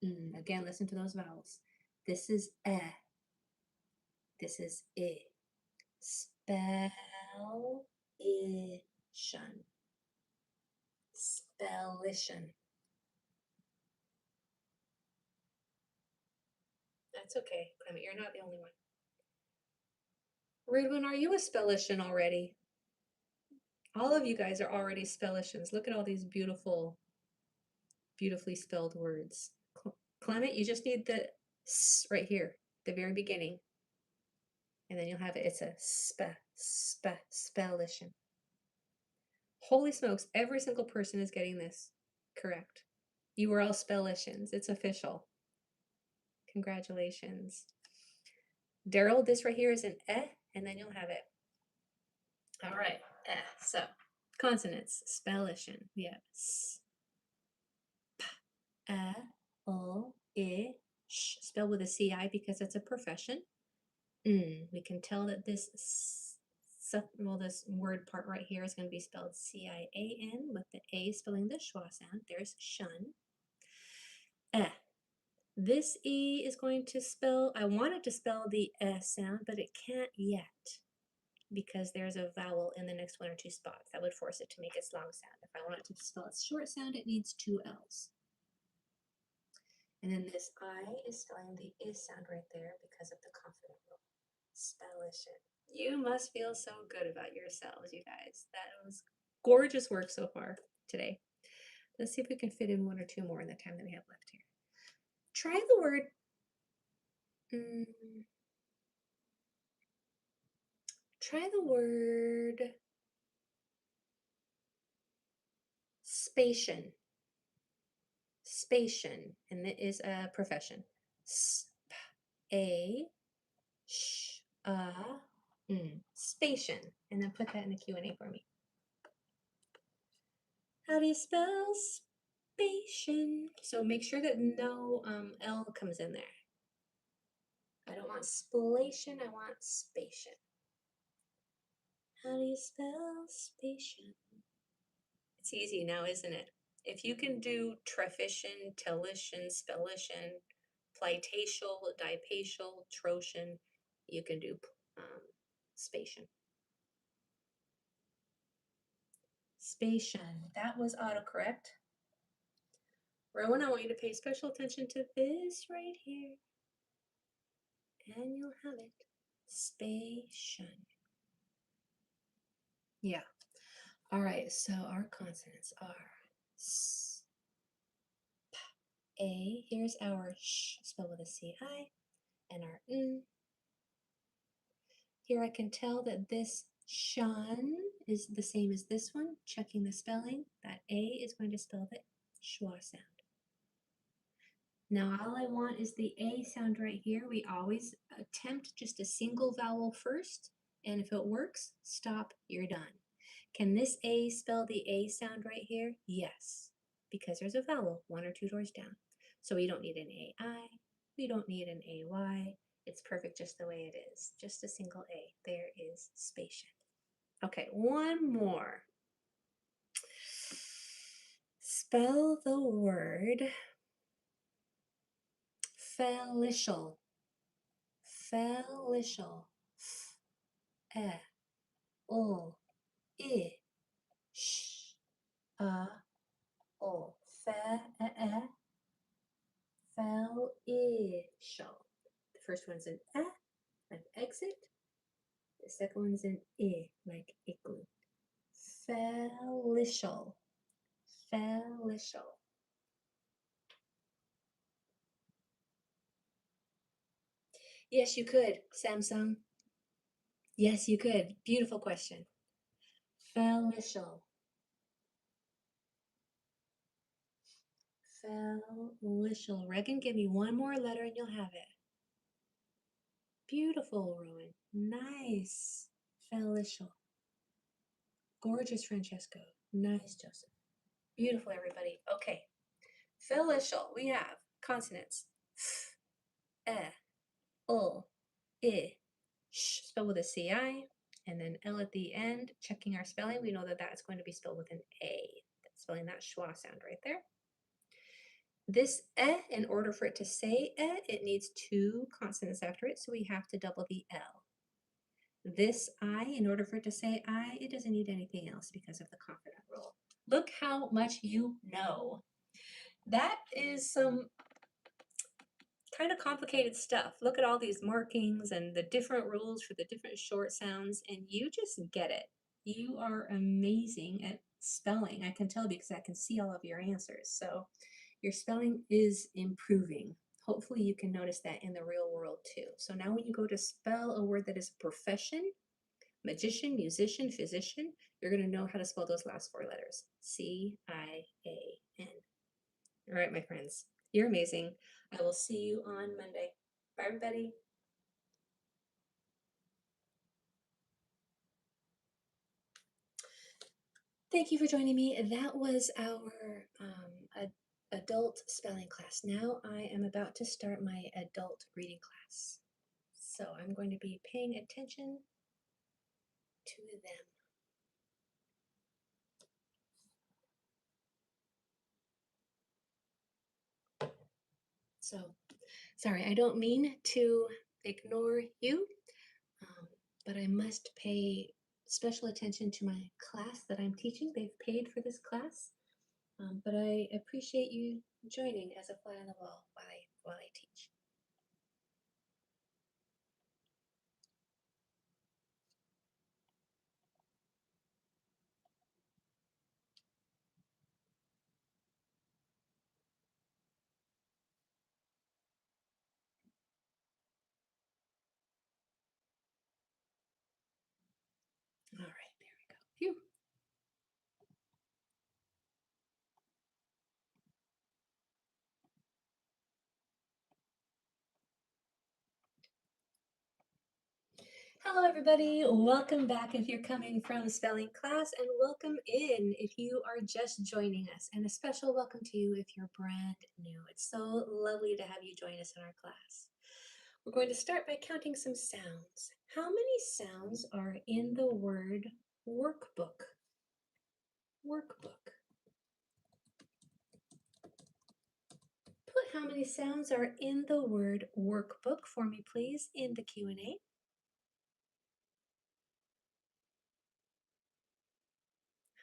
Again, listen to those vowels. This is This is Spellition. Spellition. That's okay, Clement. You're not the only one. Ridwin, are you a spellition already? All of you guys are already spellitions. Look at all these beautifully spelled words. Clement, you just need the s right here, the very beginning. And then you'll have it. It's a spellition. Holy smokes, every single person is getting this correct. You were all spellitions. It's official. Congratulations. Daryl, this right here is an and then you'll have it. All right, so consonants, spellition. We have s, p, o, I, sh, spelled with a CI because it's a profession. We can tell that this this word part right here is going to be spelled C-I-A-N with the A spelling the schwa sound. There's shun. This E is going to spell, I wanted to spell the sound, but it can't yet because there's a vowel in the next one or two spots. That would force it to make its long sound. If I want it to spell its short sound, it needs two L's. And then this I is spelling the I sound right there because of the confident rule. Spellition. You must feel so good about yourselves, you guys. That was gorgeous work so far today. Let's see if we can fit in one or two more in the time that we have left here. Try the word Mm, try the word spation. Spation, and it is a profession. A sh spation, and then put that in the Q&A for me. How do you spell spation? So make sure that no L comes in there. I don't want splation, I want spation. How do you spell spation? It's easy now, isn't it? If you can do trefition, telition, spellition, plitation, dipatial, trotion, you can do spation. Spation, that was autocorrect. Rowan, I want you to pay special attention to this right here. And you'll have it. Spation. Yeah. All right, so our consonants are S, P, A. Here's our sh, spelled with a C-I, and our N. Here I can tell that this shun is the same as this one. Checking the spelling, that A is going to spell the schwa sound. Now all I want is the A sound right here. We always attempt just a single vowel first, and if it works, stop, you're done. Can this A spell the A sound right here? Yes, because there's a vowel 1 or 2 doors down. So we don't need an AI, we don't need an AY. It's perfect just the way it is, just a single A. There is spation. Okay, one more. Spell the word felicial. Felicial. F, o, I, sh, a, o. Felicial. The first one's an like exit. The second one's an like igloo. Felicial. Felicial. Yes, you could, Samsung. Yes, you could. Beautiful question. Felicial. Felicial. Regan, give me one more letter and you'll have it. Beautiful, Rowan. Nice. Felicial. Gorgeous, Francesco. Nice, Joseph. Beautiful, everybody. Okay. Felicial. We have consonants. F, E, O, I, sh, spelled with a CI, and then L at the end. Checking our spelling, we know that that's going to be spelled with an A. That's spelling that schwa sound right there. This in order for it to say it needs 2 consonants after it, so we have to double the L. This I, in order for it to say I, it doesn't need anything else because of the confident rule. Look how much you know. That is some kind of complicated stuff. Look at all these markings and the different rules for the different short sounds, and you just get it. You are amazing at spelling. I can tell because I can see all of your answers. So your spelling is improving. Hopefully you can notice that in the real world too. So now when you go to spell a word that is a profession, magician, musician, physician, you're going to know how to spell those last 4 letters. C-I-A-N. All right, my friends, you're amazing. I will see you on Monday. Bye, everybody. Thank you for joining me. That was our adult spelling class. Now I am about to start my adult reading class. So I'm going to be paying attention to them. So, sorry, I don't mean to ignore you, but I must pay special attention to my class that I'm teaching. They've paid for this class, but I appreciate you joining as a fly on the wall while I teach. Phew. Hello, everybody. Welcome back if you're coming from spelling class, and welcome in if you are just joining us. And a special welcome to you if you're brand new. It's so lovely to have you join us in our class. We're going to start by counting some sounds. How many sounds are in the word workbook? Workbook. Put how many sounds are in the word workbook for me, please, in the Q&A.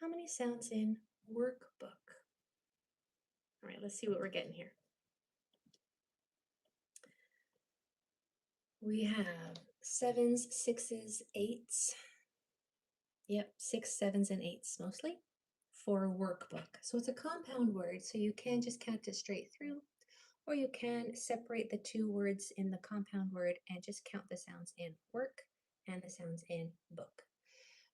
How many sounds in workbook? All right, let's see what we're getting here. We have 7s, 6s, 8s. Yep, 6, 7s, and 8s mostly for workbook. So it's a compound word, so you can just count it straight through, or you can separate the two words in the compound word and just count the sounds in work and the sounds in book.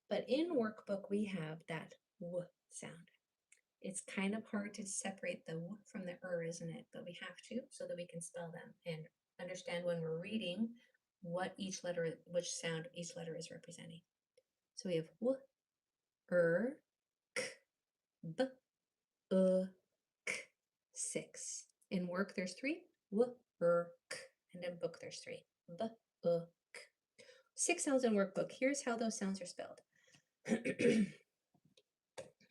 But in workbook, we have that w sound. It's kind of hard to separate the w from the isn't it? But we have to so that we can spell them and understand when we're reading what each letter, which sound each letter is representing. So we have w, k, b, k, 6. In work, there's 3, w, k, and in book, there's 3, b, k. 6 sounds in workbook. Here's how those sounds are spelled.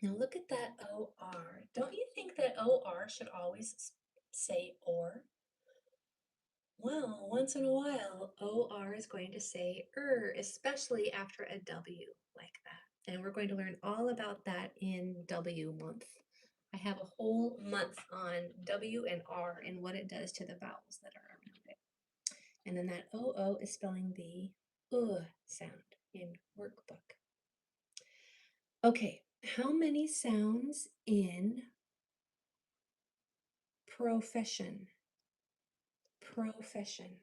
Now look at that OR. Don't you think that OR should always say or? Well, once in a while, OR is going to say especially after a W like that. And we're going to learn all about that in W month. I have a whole month on W and R and what it does to the vowels that are around it. And then that OO is spelling the sound in workbook. Okay, how many sounds in profession? Profession.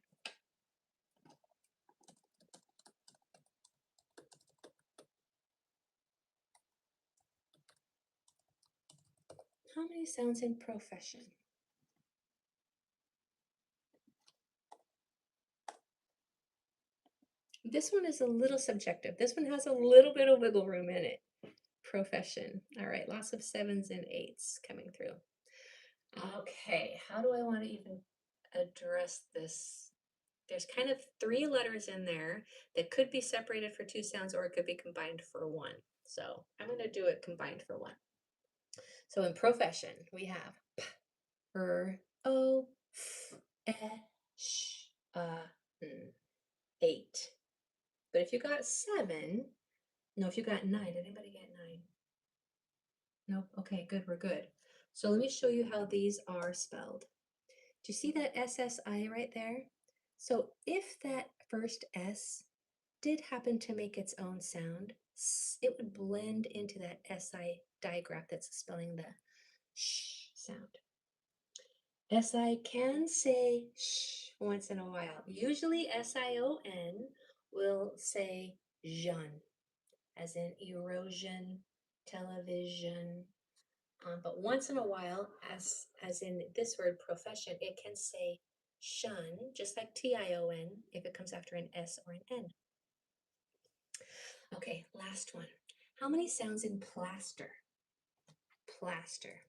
How many sounds in profession? This one is a little subjective. This one has a little bit of wiggle room in it. Profession. All right, lots of 7s and 8s coming through. Okay, how do I want to even address this? There's kind of 3 letters in there that could be separated for 2 sounds or it could be combined for 1. So I'm going to do it combined for 1. So in profession, we have p, o, f, e, sh, n, 8. But if you got 7, no, if you got 9, did anybody get 9? Nope. Okay, good, we're good. So let me show you how these are spelled. Do you see that SSI right there? So if that first S did happen to make its own sound, it would blend into that SI digraph that's spelling the sh sound. SI can say sh once in a while. Usually SION will say jeune, as in erosion, television. But once in a while, as in this word profession, it can say shun, just like TION, if it comes after an S or an N. Okay, last one. How many sounds in plaster? Plaster.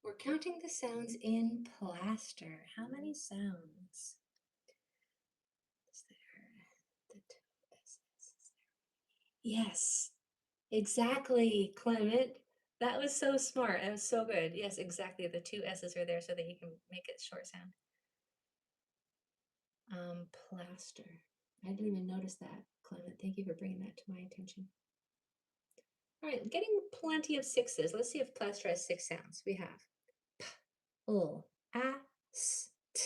We're counting the sounds in plaster. How many sounds? Is there the 2 S's? Yes, exactly, Clement. That was so smart. That was so good. Yes, exactly. The 2 S's are there so that you can make it short sound. Plaster. I didn't even notice that, Clement. Thank you for bringing that to my attention. All right, getting plenty of 6s. Let's see if plaster has 6 sounds. We have p, l, a, s, t,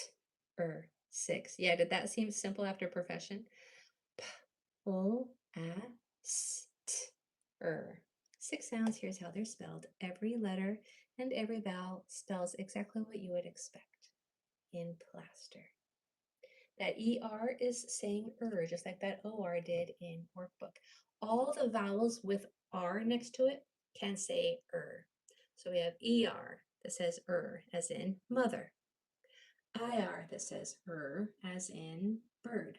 6. Yeah, did that seem simple after profession? P, l, a, s, t, 6 sounds. Here's how they're spelled. Every letter and every vowel spells exactly what you would expect in plaster. That ER is saying just like that OR did in workbook. All the vowels with R next to it can say So we have ER that says as in mother. IR that says as in bird.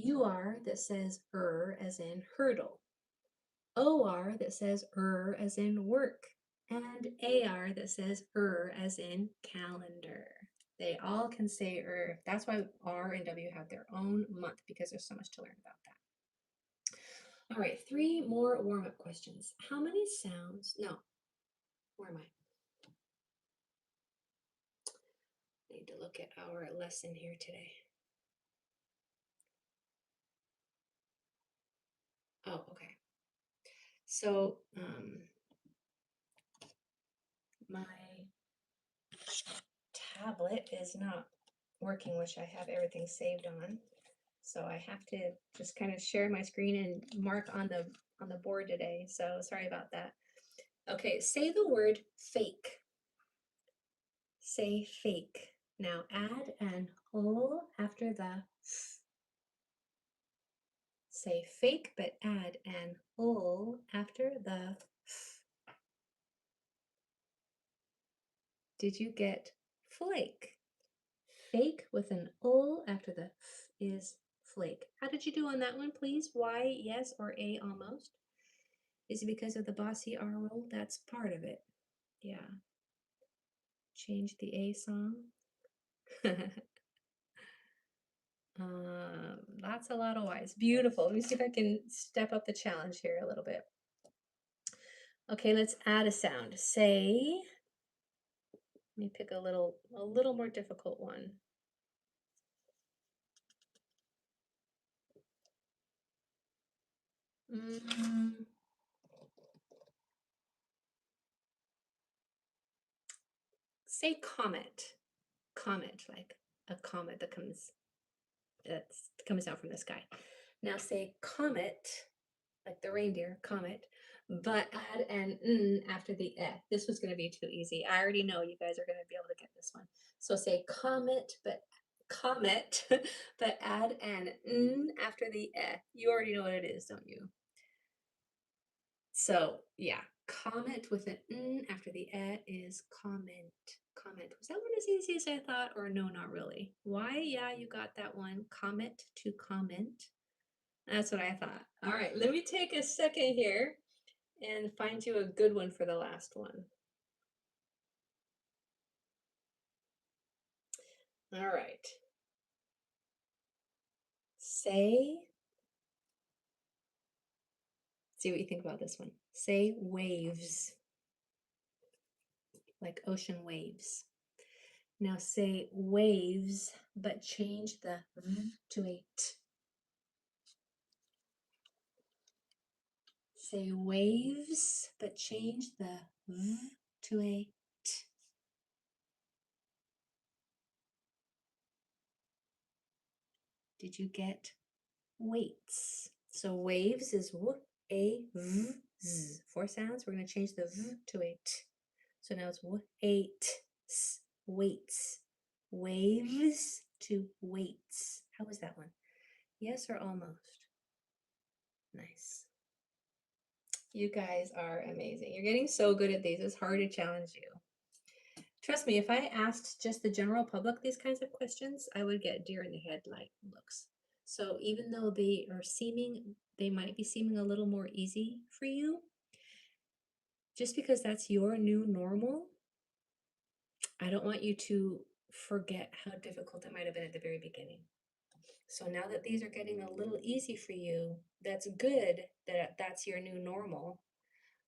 UR that says as in hurdle. OR that says as in work. And AR that says as in calendar. They all can say That's why R and W have their own month, because there's so much to learn about that. All right, 3 more warm-up questions. How many sounds? No, where am I? I need to look at our lesson here today. Oh, okay. So, my tablet is not working, which I have everything saved on. So I have to just kind of share my screen and mark on the board today. So sorry about that. Okay, say the word fake. Say fake. Now add an O after the f. Say fake, but add an O after the f. Did you get flake? Fake with an O after the f is flake. How did you do on that one, please? Y, yes, or A, almost? Is it because of the bossy R rule? That's part of it. Yeah. Change the A song. That's a lot of Y's. Beautiful. Let me see if I can step up the challenge here a little bit. Okay, let's add a sound. Say, let me pick a little more difficult one. Say comet. Comet, like a comet that comes down from the sky. Now say comet, like the reindeer, comet, but add an n after the eh. This was going to be too easy. I already know you guys are going to be able to get this one. So say comet, but add an n after the eh. You already know what it is, don't you? So yeah, comet with an n after the eh is comment. Comment. Was that one as easy as I thought, or no, not really? Why? Yeah, you got that one. Comet to comment. That's what I thought. All right, let me take a second here and find you a good one for the last one. All right. Say, see what you think about this one. Say waves, like ocean waves. Now say waves, but change the v to a t. Say waves, but change the v to a t. Did you get weights? So waves is w, a, v, z. 4 sounds. We're going to change the v to a t. So now it's w, a, t, s, weights. Waves to weights. How was that one? Yes or almost? Nice. You guys are amazing. You're getting so good at these. It's hard to challenge you. Trust me, if I asked just the general public these kinds of questions, I would get deer in the headlight looks. So even though they might be seeming a little more easy for you, just because that's your new normal, I don't want you to forget how difficult it might have been at the very beginning. So now that these are getting a little easy for you, that's good that that's your new normal,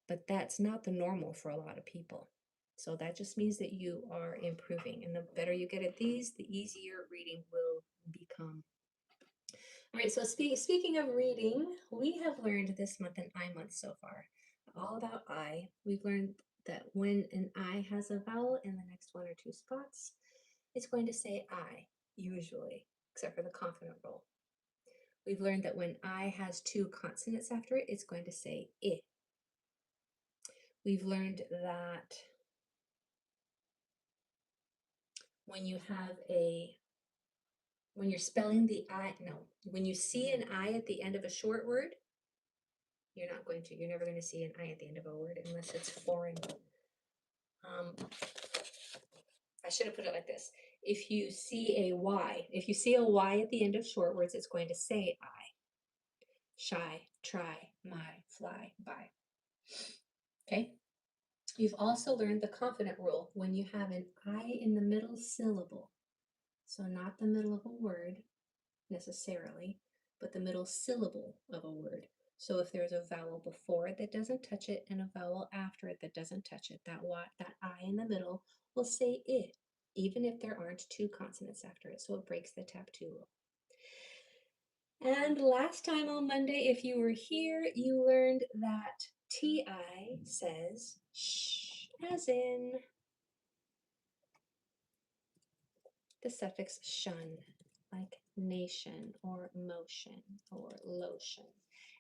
but that's not the normal for a lot of people. So that just means that you are improving, and the better you get at these, the easier reading will become. All right, so speaking of reading, we have learned this month an I month so far, all about I. We've learned that when an I has a vowel in the next 1 or 2 spots, it's going to say I, usually, except for the confident roll. We've learned that when I has 2 consonants after it, it's going to say I. We've learned that when you have a When you're spelling the I, no, when you see an I at the end of a short word, you're never going to see an I at the end of a word unless it's foreign. I should have put it like this. If you see a Y at the end of short words, it's going to say I. Shy, try, my, fly, by. Okay? You've also learned the confident rule when you have an I in the middle syllable. So not the middle of a word necessarily, but the middle syllable of a word. So if there's a vowel before it that doesn't touch it and a vowel after it that doesn't touch it, that I in the middle will say it, even if there aren't two consonants after it. So it breaks the tap two rule. And last time on Monday, if you were here, you learned that TI says sh, as in the suffix shun, like nation or motion or lotion.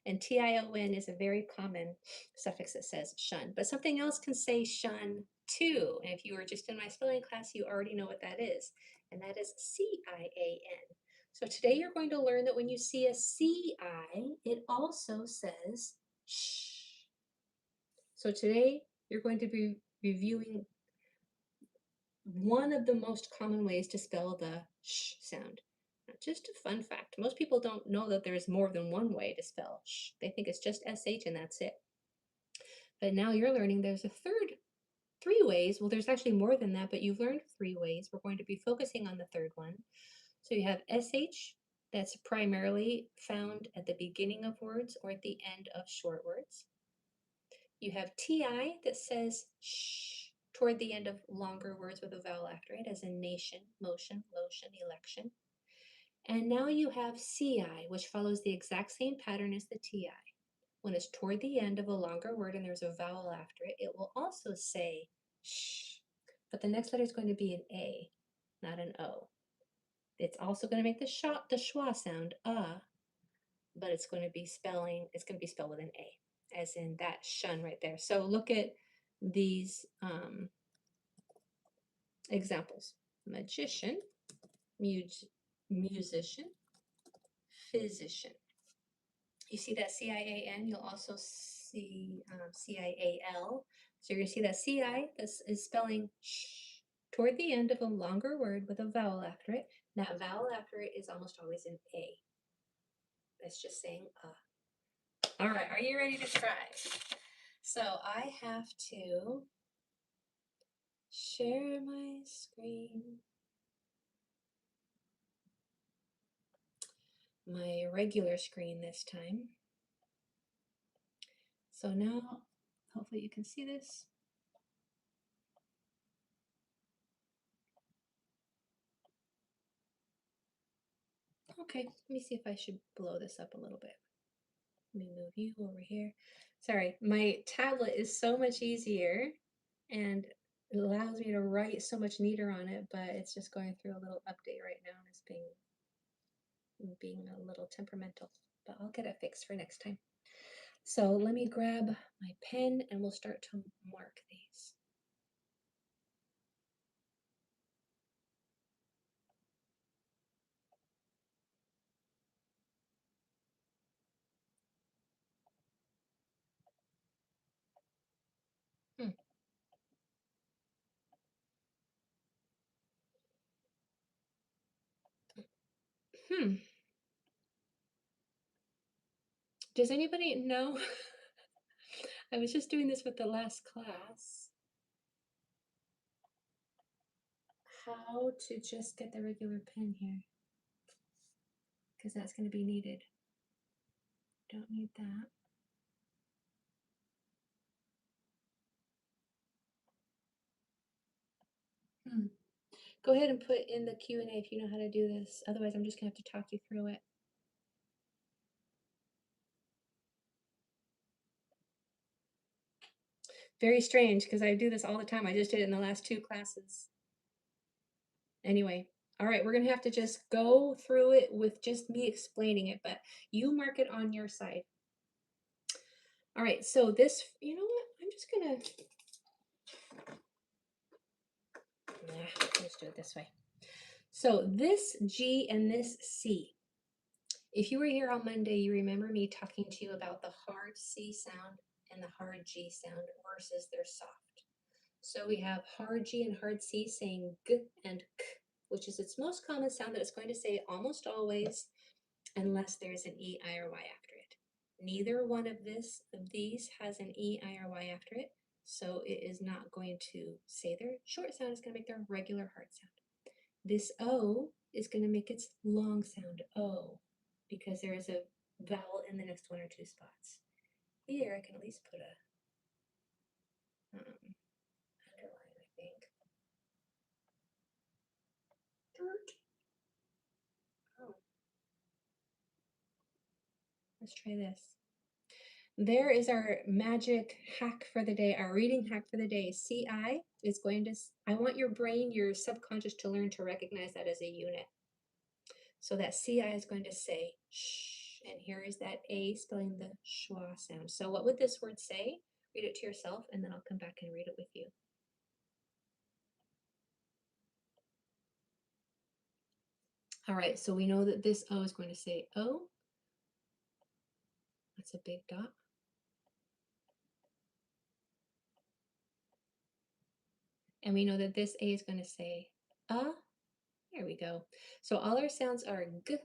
And TION is a very common suffix that says shun, but something else can say shun too. And if you were just in my spelling class, you already know what that is, and that is CIAN. So today you're going to learn that when you see a CI, it also says shh. So today you're going to be reviewing one of the most common ways to spell the sh sound. Now, just a fun fact, most people don't know that there's more than one way to spell sh. They think it's just SH and that's it. But now you're learning there's a three ways. Well, there's actually more than that, but you've learned 3 ways. We're going to be focusing on the third one. So you have SH, that's primarily found at the beginning of words or at the end of short words. You have TI that says shh toward the end of longer words with a vowel after it, as in nation, motion, lotion, election. And now you have CI, which follows the exact same pattern as the TI. When it's toward the end of a longer word and there's a vowel after it, it will also say shh, but the next letter is going to be an A, not an O. It's also going to make the schwa sound, but it's going to be spelled with an A, as in that shun right there. So look at these examples: magician, musician, physician. You see that CIAN, you'll also see CIAL. So you're going to see that CI, this is spelling sh toward the end of a longer word with a vowel after it. That vowel after it is almost always an A. That's just saying All right, are you ready to try? So I have to share my screen. My regular screen this time. So now, hopefully you can see this. Okay, let me see if I should blow this up a little bit. Let me move you over here. Sorry, my tablet is so much easier and it allows me to write so much neater on it, but it's just going through a little update right now and it's being a little temperamental, but I'll get it fixed for next time. So let me grab my pen and we'll start to mark these. Does anybody know? I was just doing this with the last class. How to just get the regular pen here. Because that's going to be needed. Don't need that. Go ahead and put in the Q&A if you know how to do this. Otherwise, I'm just going to have to talk you through it. Very strange because I do this all the time. I just did it in the last 2 classes. Anyway, all right, we're going to have to just go through it with just me explaining it, but you mark it on your side. All right, so this, you know what? I'm just going to, let's do it this way. So this G and this C. If you were here on Monday, you remember me talking to you about the hard C sound and the hard G sound versus their soft. So we have hard G and hard C saying G and K, which is its most common sound that it's going to say almost always, unless there's an E, I, or Y after it. Neither one of these has an E, I, or Y after it, so it is not going to say their short sound, it's going to make their regular hard sound. This O is going to make its long sound, O, because there is a vowel in the next one or two spots. Here, I can at least put a underline, I think. Oh. Let's try this. There is our magic hack for the day, our reading hack for the day. CI is going to, I want your brain, your subconscious to learn to recognize that as a unit. So that CI is going to say shh, and here is that A spelling the schwa sound. So what would this word say? Read it to yourself, and then I'll come back and read it with you. All right, so we know that this O is going to say O. That's a big dot. And we know that this A is going to say Here we go. So all our sounds are G,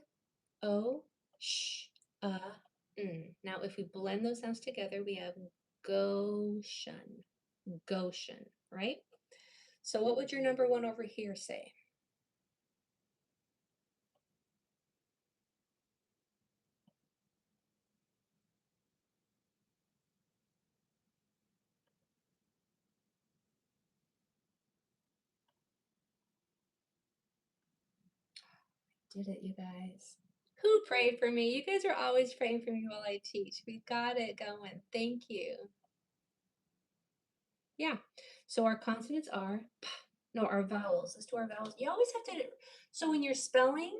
O, sh, Now, if we blend those sounds together, we have Goshen, Goshen, right? So what would your number one over here say? Did it, you guys? Who prayed for me? You guys are always praying for me while I teach. We got it going. Thank you. Yeah. So our consonants are, no, our vowels. Let's do our vowels. You always have to, so when you're spelling,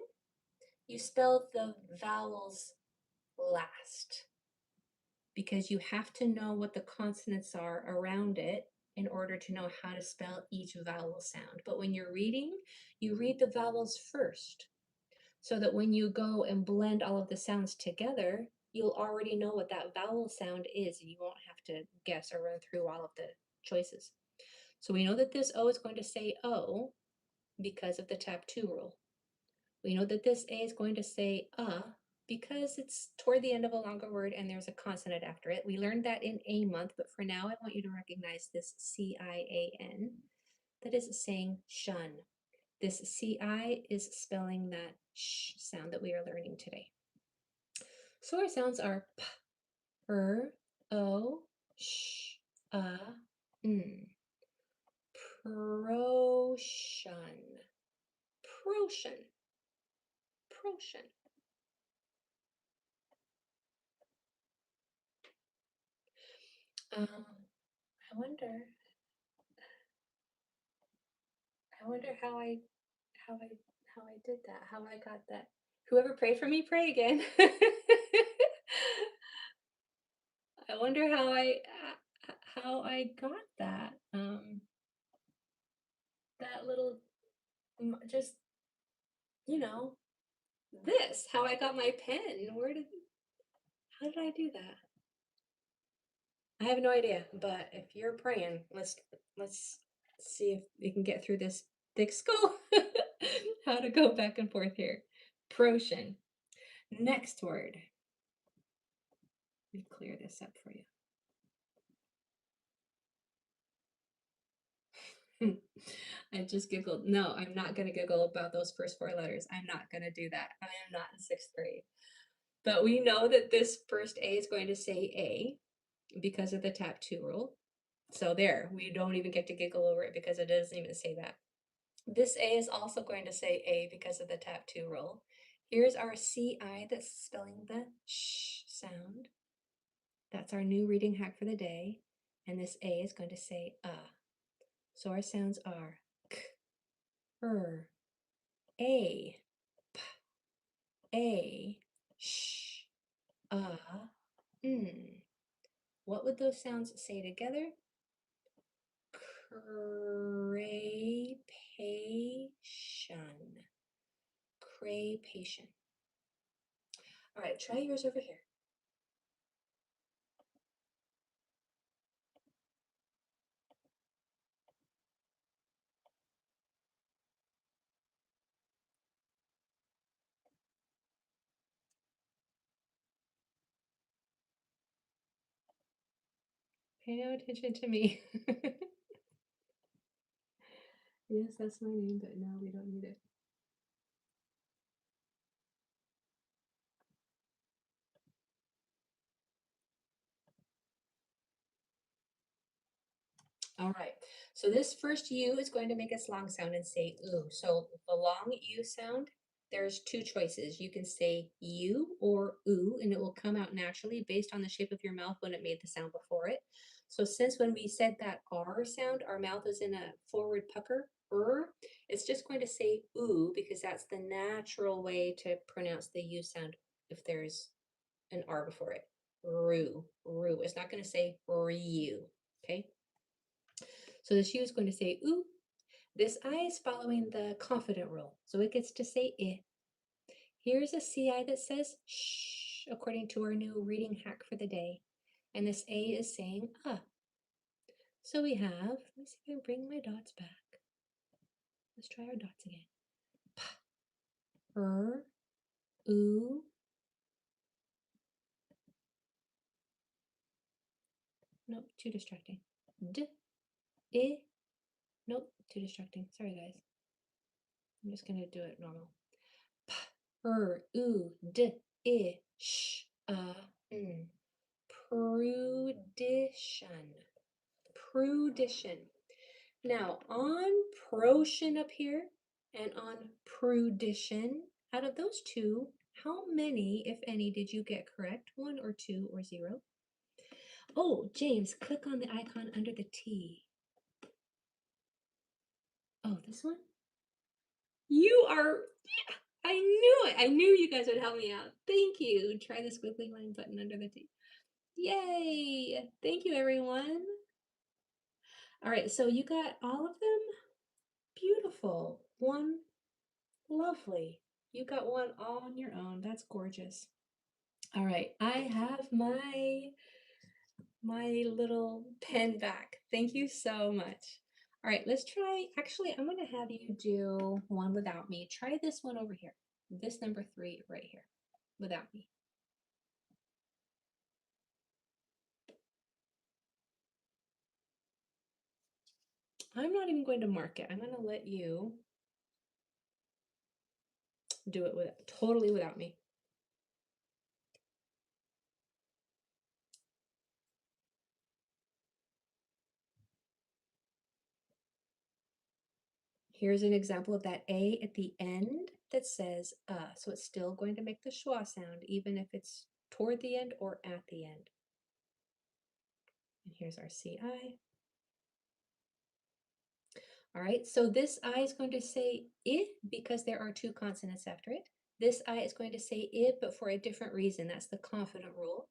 you spell the vowels last because you have to know what the consonants are around it in order to know how to spell each vowel sound. But when you're reading, you read the vowels first so that when you go and blend all of the sounds together, you'll already know what that vowel sound is and you won't have to guess or run through all of the choices. So we know that this O is going to say O because of the tap 2 rule. We know that this A is going to say because it's toward the end of a longer word and there's a consonant after it. We learned that in A month, but for now I want you to recognize this C-I-A-N that is saying shun. This C-I is spelling that sh sound that we are learning today. So our sounds are p, r, o, sh, Protion. Protion. Protion. I wonder how I did that, how I got that. Whoever prayed for me, pray again. I wonder how I got that. That little just this, how I got my pen. How did I do that? I have no idea, but if you're praying, let's see if we can get through this thick skull. How to go back and forth here. Protion. Next word. Let me clear this up for you. I just giggled. No, I'm not going to giggle about those first 4 letters. I'm not going to do that. I am not in 6th grade. But we know that this first A is going to say A because of the tap 2 rule. So there, we don't even get to giggle over it because it doesn't even say that. This A is also going to say A because of the tap 2 rule. Here's our CI that's spelling the sh sound. That's our new reading hack for the day. And this A is going to say So our sounds are k, A, p, A, sh, What would those sounds say together? Crepation. pray patient. All right, try yours over here. Pay no attention to me. Yes, that's my name, but no, we don't need it. All right, so this first U is going to make us long sound and say ooh. So the long U sound, there's two choices. You can say U or ooh, and it will come out naturally based on the shape of your mouth when it made the sound before it. So since when we said that R sound, our mouth is in a forward pucker, it's just going to say ooh because that's the natural way to pronounce the U sound if there's an R before it. Roo, roo. It's not going to say ryu, okay? So this U is going to say ooh. This I is following the confident rule, so it gets to say I. Here's a CI that says shh, according to our new reading hack for the day. And this A is saying So we have, let me see if I can bring my dots back. Let's try our dots again. P, ooh. Nope, too distracting. D, I. Nope, too distracting. Sorry, guys. I'm just going to do it normal. P, ooh, d, I, sh, Prudition. Prudition. Now, on protion up here and on prudition, out of those two, how many, if any, did you get correct? 1 or 2 or 0? Oh, James, click on the icon under the T. Oh, this one? You are, yeah, I knew it. I knew you guys would help me out. Thank you. Try the squiggly line button under the T. Yay! Thank you, everyone. All right, so you got all of them? Beautiful. One, lovely. You got one all on your own. That's gorgeous. All right, I have my little pen back. Thank you so much. All right, let's try, actually, I'm going to have you do one without me. Try this one over here. This number 3 right here, without me. I'm not even going to mark it. I'm going to let you do it totally without me. Here's an example of that A at the end that says so it's still going to make the schwa sound even if it's toward the end or at the end. And here's our CI. All right, so this I is going to say I because there are 2 consonants after it. This I is going to say I, but for a different reason. That's the confident rule.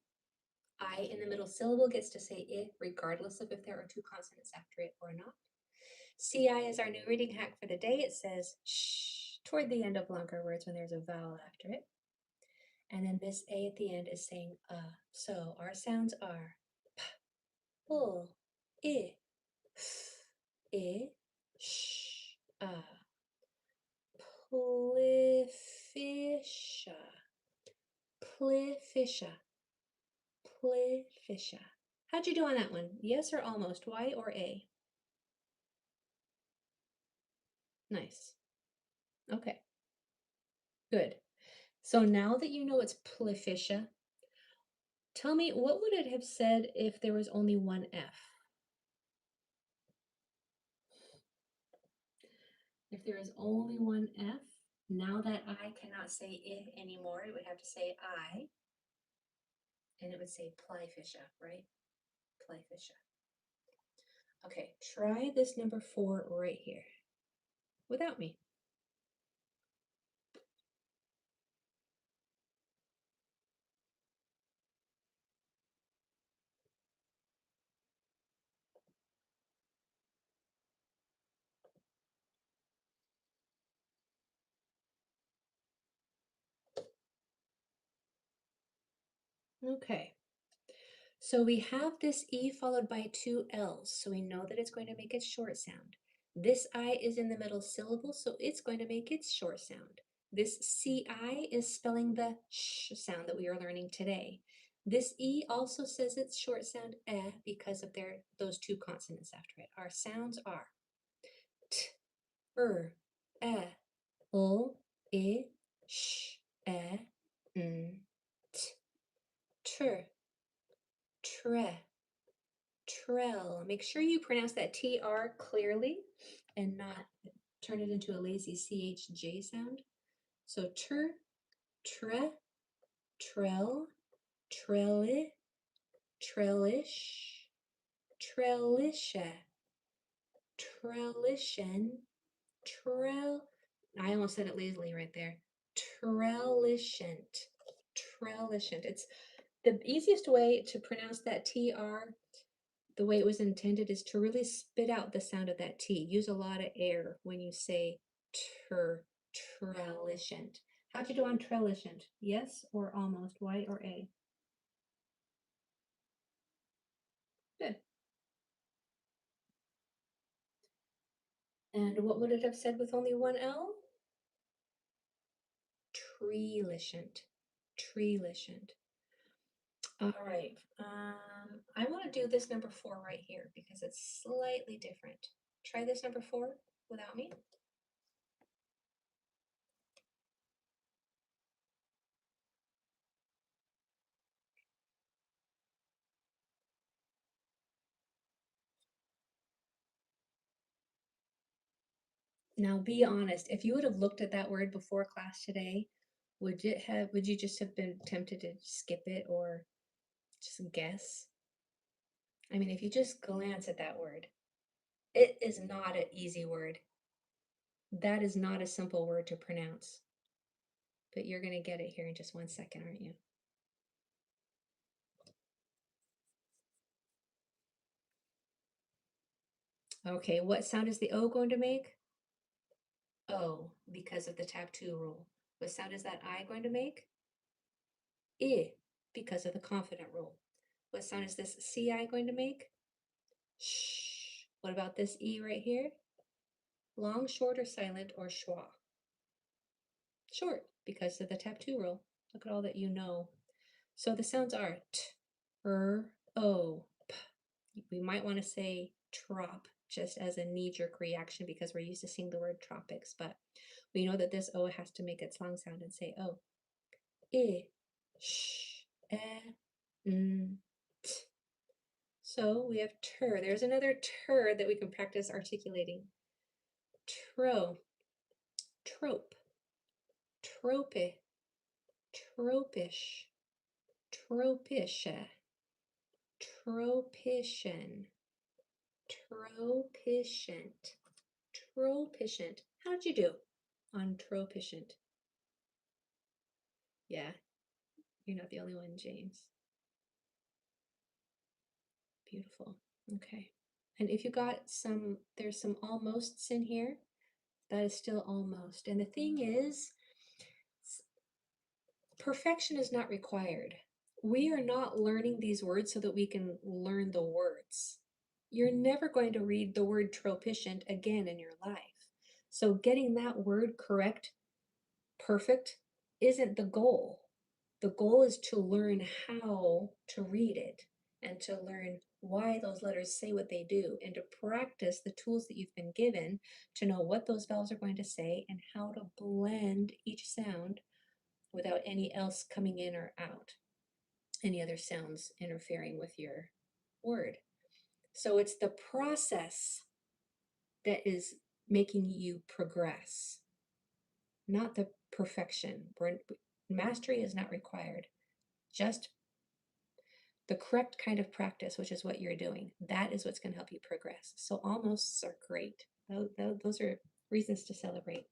I in the middle syllable gets to say I regardless of if there are 2 consonants after it or not. CI is our new reading hack for the day. It says shh toward the end of longer words when there's a vowel after it. And then this A at the end is saying So our sounds are p, bull, I, f, I, sh, Plifisha, plifisha, plifisha. How'd you do on that one? Yes or almost? Y or A? Nice. Okay. Good. So now that you know it's plifisha, tell me, what would it have said if there was only one F? If there is only one F, now that I cannot say I anymore, it would have to say I, and it would say plifisha, right? Plifisha. Okay, try this number 4 right here without me. Okay. So we have this E followed by two L's, so we know that it's going to make its short sound. This I is in the middle syllable, so it's going to make its short sound. This CI is spelling the sh sound that we are learning today. This E also says its short sound because of those two consonants after it. Our sounds are t, l, I, sh, n, t, tr, tre, trell. Make sure you pronounce that TR clearly and not turn it into a lazy CHJ sound. So tre, trell, trelli, trellish, trellisha, trellishan, trell. I almost said it lazily right there. Trellishant, trellishant. It's the easiest way to pronounce that TR the way it was intended is to really spit out the sound of that T. Use a lot of air when you say trellishant. How'd you do on trellishant? Yes or almost? Y or A? Good. And what would it have said with only one L? Treelishant. Treelishant. All right. I want to do this number 4 right here because it's slightly different. Try this number 4 without me. Now be honest, if you would have looked at that word before class today, would you just have been tempted to skip it or just guess? I mean, if you just glance at that word, it is not an easy word. That is not a simple word to pronounce. But you're going to get it here in just 1 second, aren't you? Okay, what sound is the O going to make? O, because of the tap 2 rule. What sound is that I going to make? I, because of the confident rule. What sound is this CI going to make? Shh. What about this E right here? Long, short, or silent, or schwa? Short, because of the tap 2 rule. Look at all that you know. So the sounds are t, o, p. We might want to say trop just as a knee-jerk reaction because we're used to seeing the word tropics, but we know that this O has to make its long sound and say O. I, sh, n, t. So we have tur. There's another tur that we can practice articulating. Tro, trope, trope, tropish, tropisha, tropishan, tropiscient, tropiscient. How'd you do on tropiscient? Yeah, you're not the only one, James. Beautiful. Okay. And if you got there's some almosts in here, that is still almost. And the thing is, perfection is not required. We are not learning these words so that we can learn the words. You're never going to read the word tropiscient again in your life. So getting that word correct, perfect, isn't the goal. The goal is to learn how to read it and to learn why those letters say what they do and to practice the tools that you've been given to know what those vowels are going to say and how to blend each sound without any else coming in or out, any other sounds interfering with your word. So it's the process that is making you progress, not the perfection. Mastery is not required, just the correct kind of practice, which is what you're doing. That is what's going to help you progress. So almosts are great. Those are reasons to celebrate.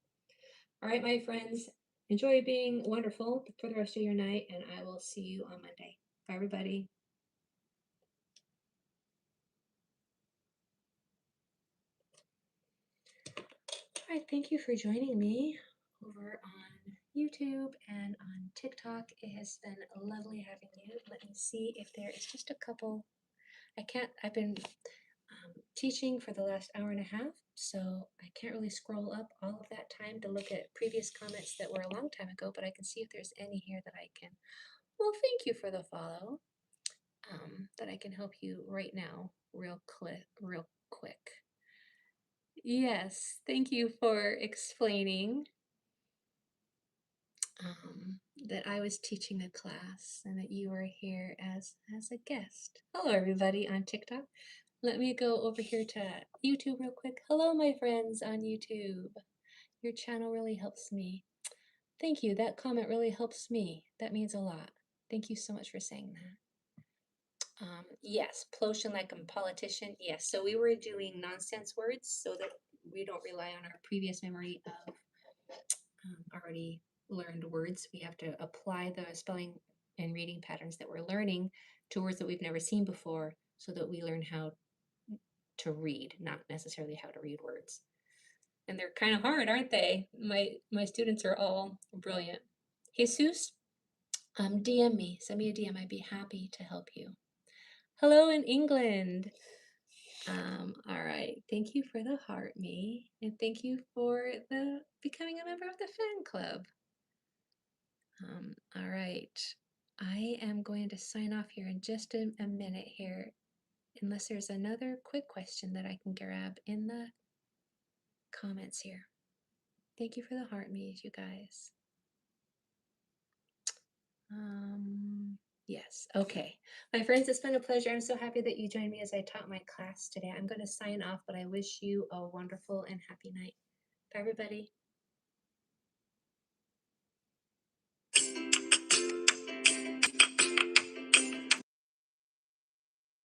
All right, my friends, enjoy being wonderful for the rest of your night, and I will see you on Monday. Bye, everybody. All right, thank you for joining me over on YouTube and on TikTok. It has been lovely having you. Let me see if there is just a couple. I've been teaching for the last hour and a half, so I can't really scroll up all of that time to look at previous comments that were a long time ago, but I can see if there's any here that I can. Well, thank you for the follow. That I can help you right now, real quick. Yes, thank you for explaining that I was teaching a class and that you were here as a guest. Hello, everybody on TikTok. Let me go over here to YouTube real quick. Hello, my friends on YouTube. Your channel really helps me. Thank you. That comment really helps me. That means a lot. Thank you so much for saying that. Yes, plosion like a politician. Yes, so we were doing nonsense words so that we don't rely on our previous memory of already learned words. We have to apply the spelling and reading patterns that we're learning to words that we've never seen before so that we learn how to read, not necessarily how to read words. And they're kind of hard, aren't they? My students are all brilliant. Jesus, DM me. Send me a DM. I'd be happy to help you. Hello in England. All right. Thank you for the heart me, and thank you for the becoming a member of the fan club. All right. I am going to sign off here in just a minute here, unless there's another quick question that I can grab in the comments here. Thank you for the heart me, you guys. Yes, okay. My friends, it's been a pleasure. I'm so happy that you joined me as I taught my class today. I'm going to sign off, but I wish you a wonderful and happy night. Bye, everybody.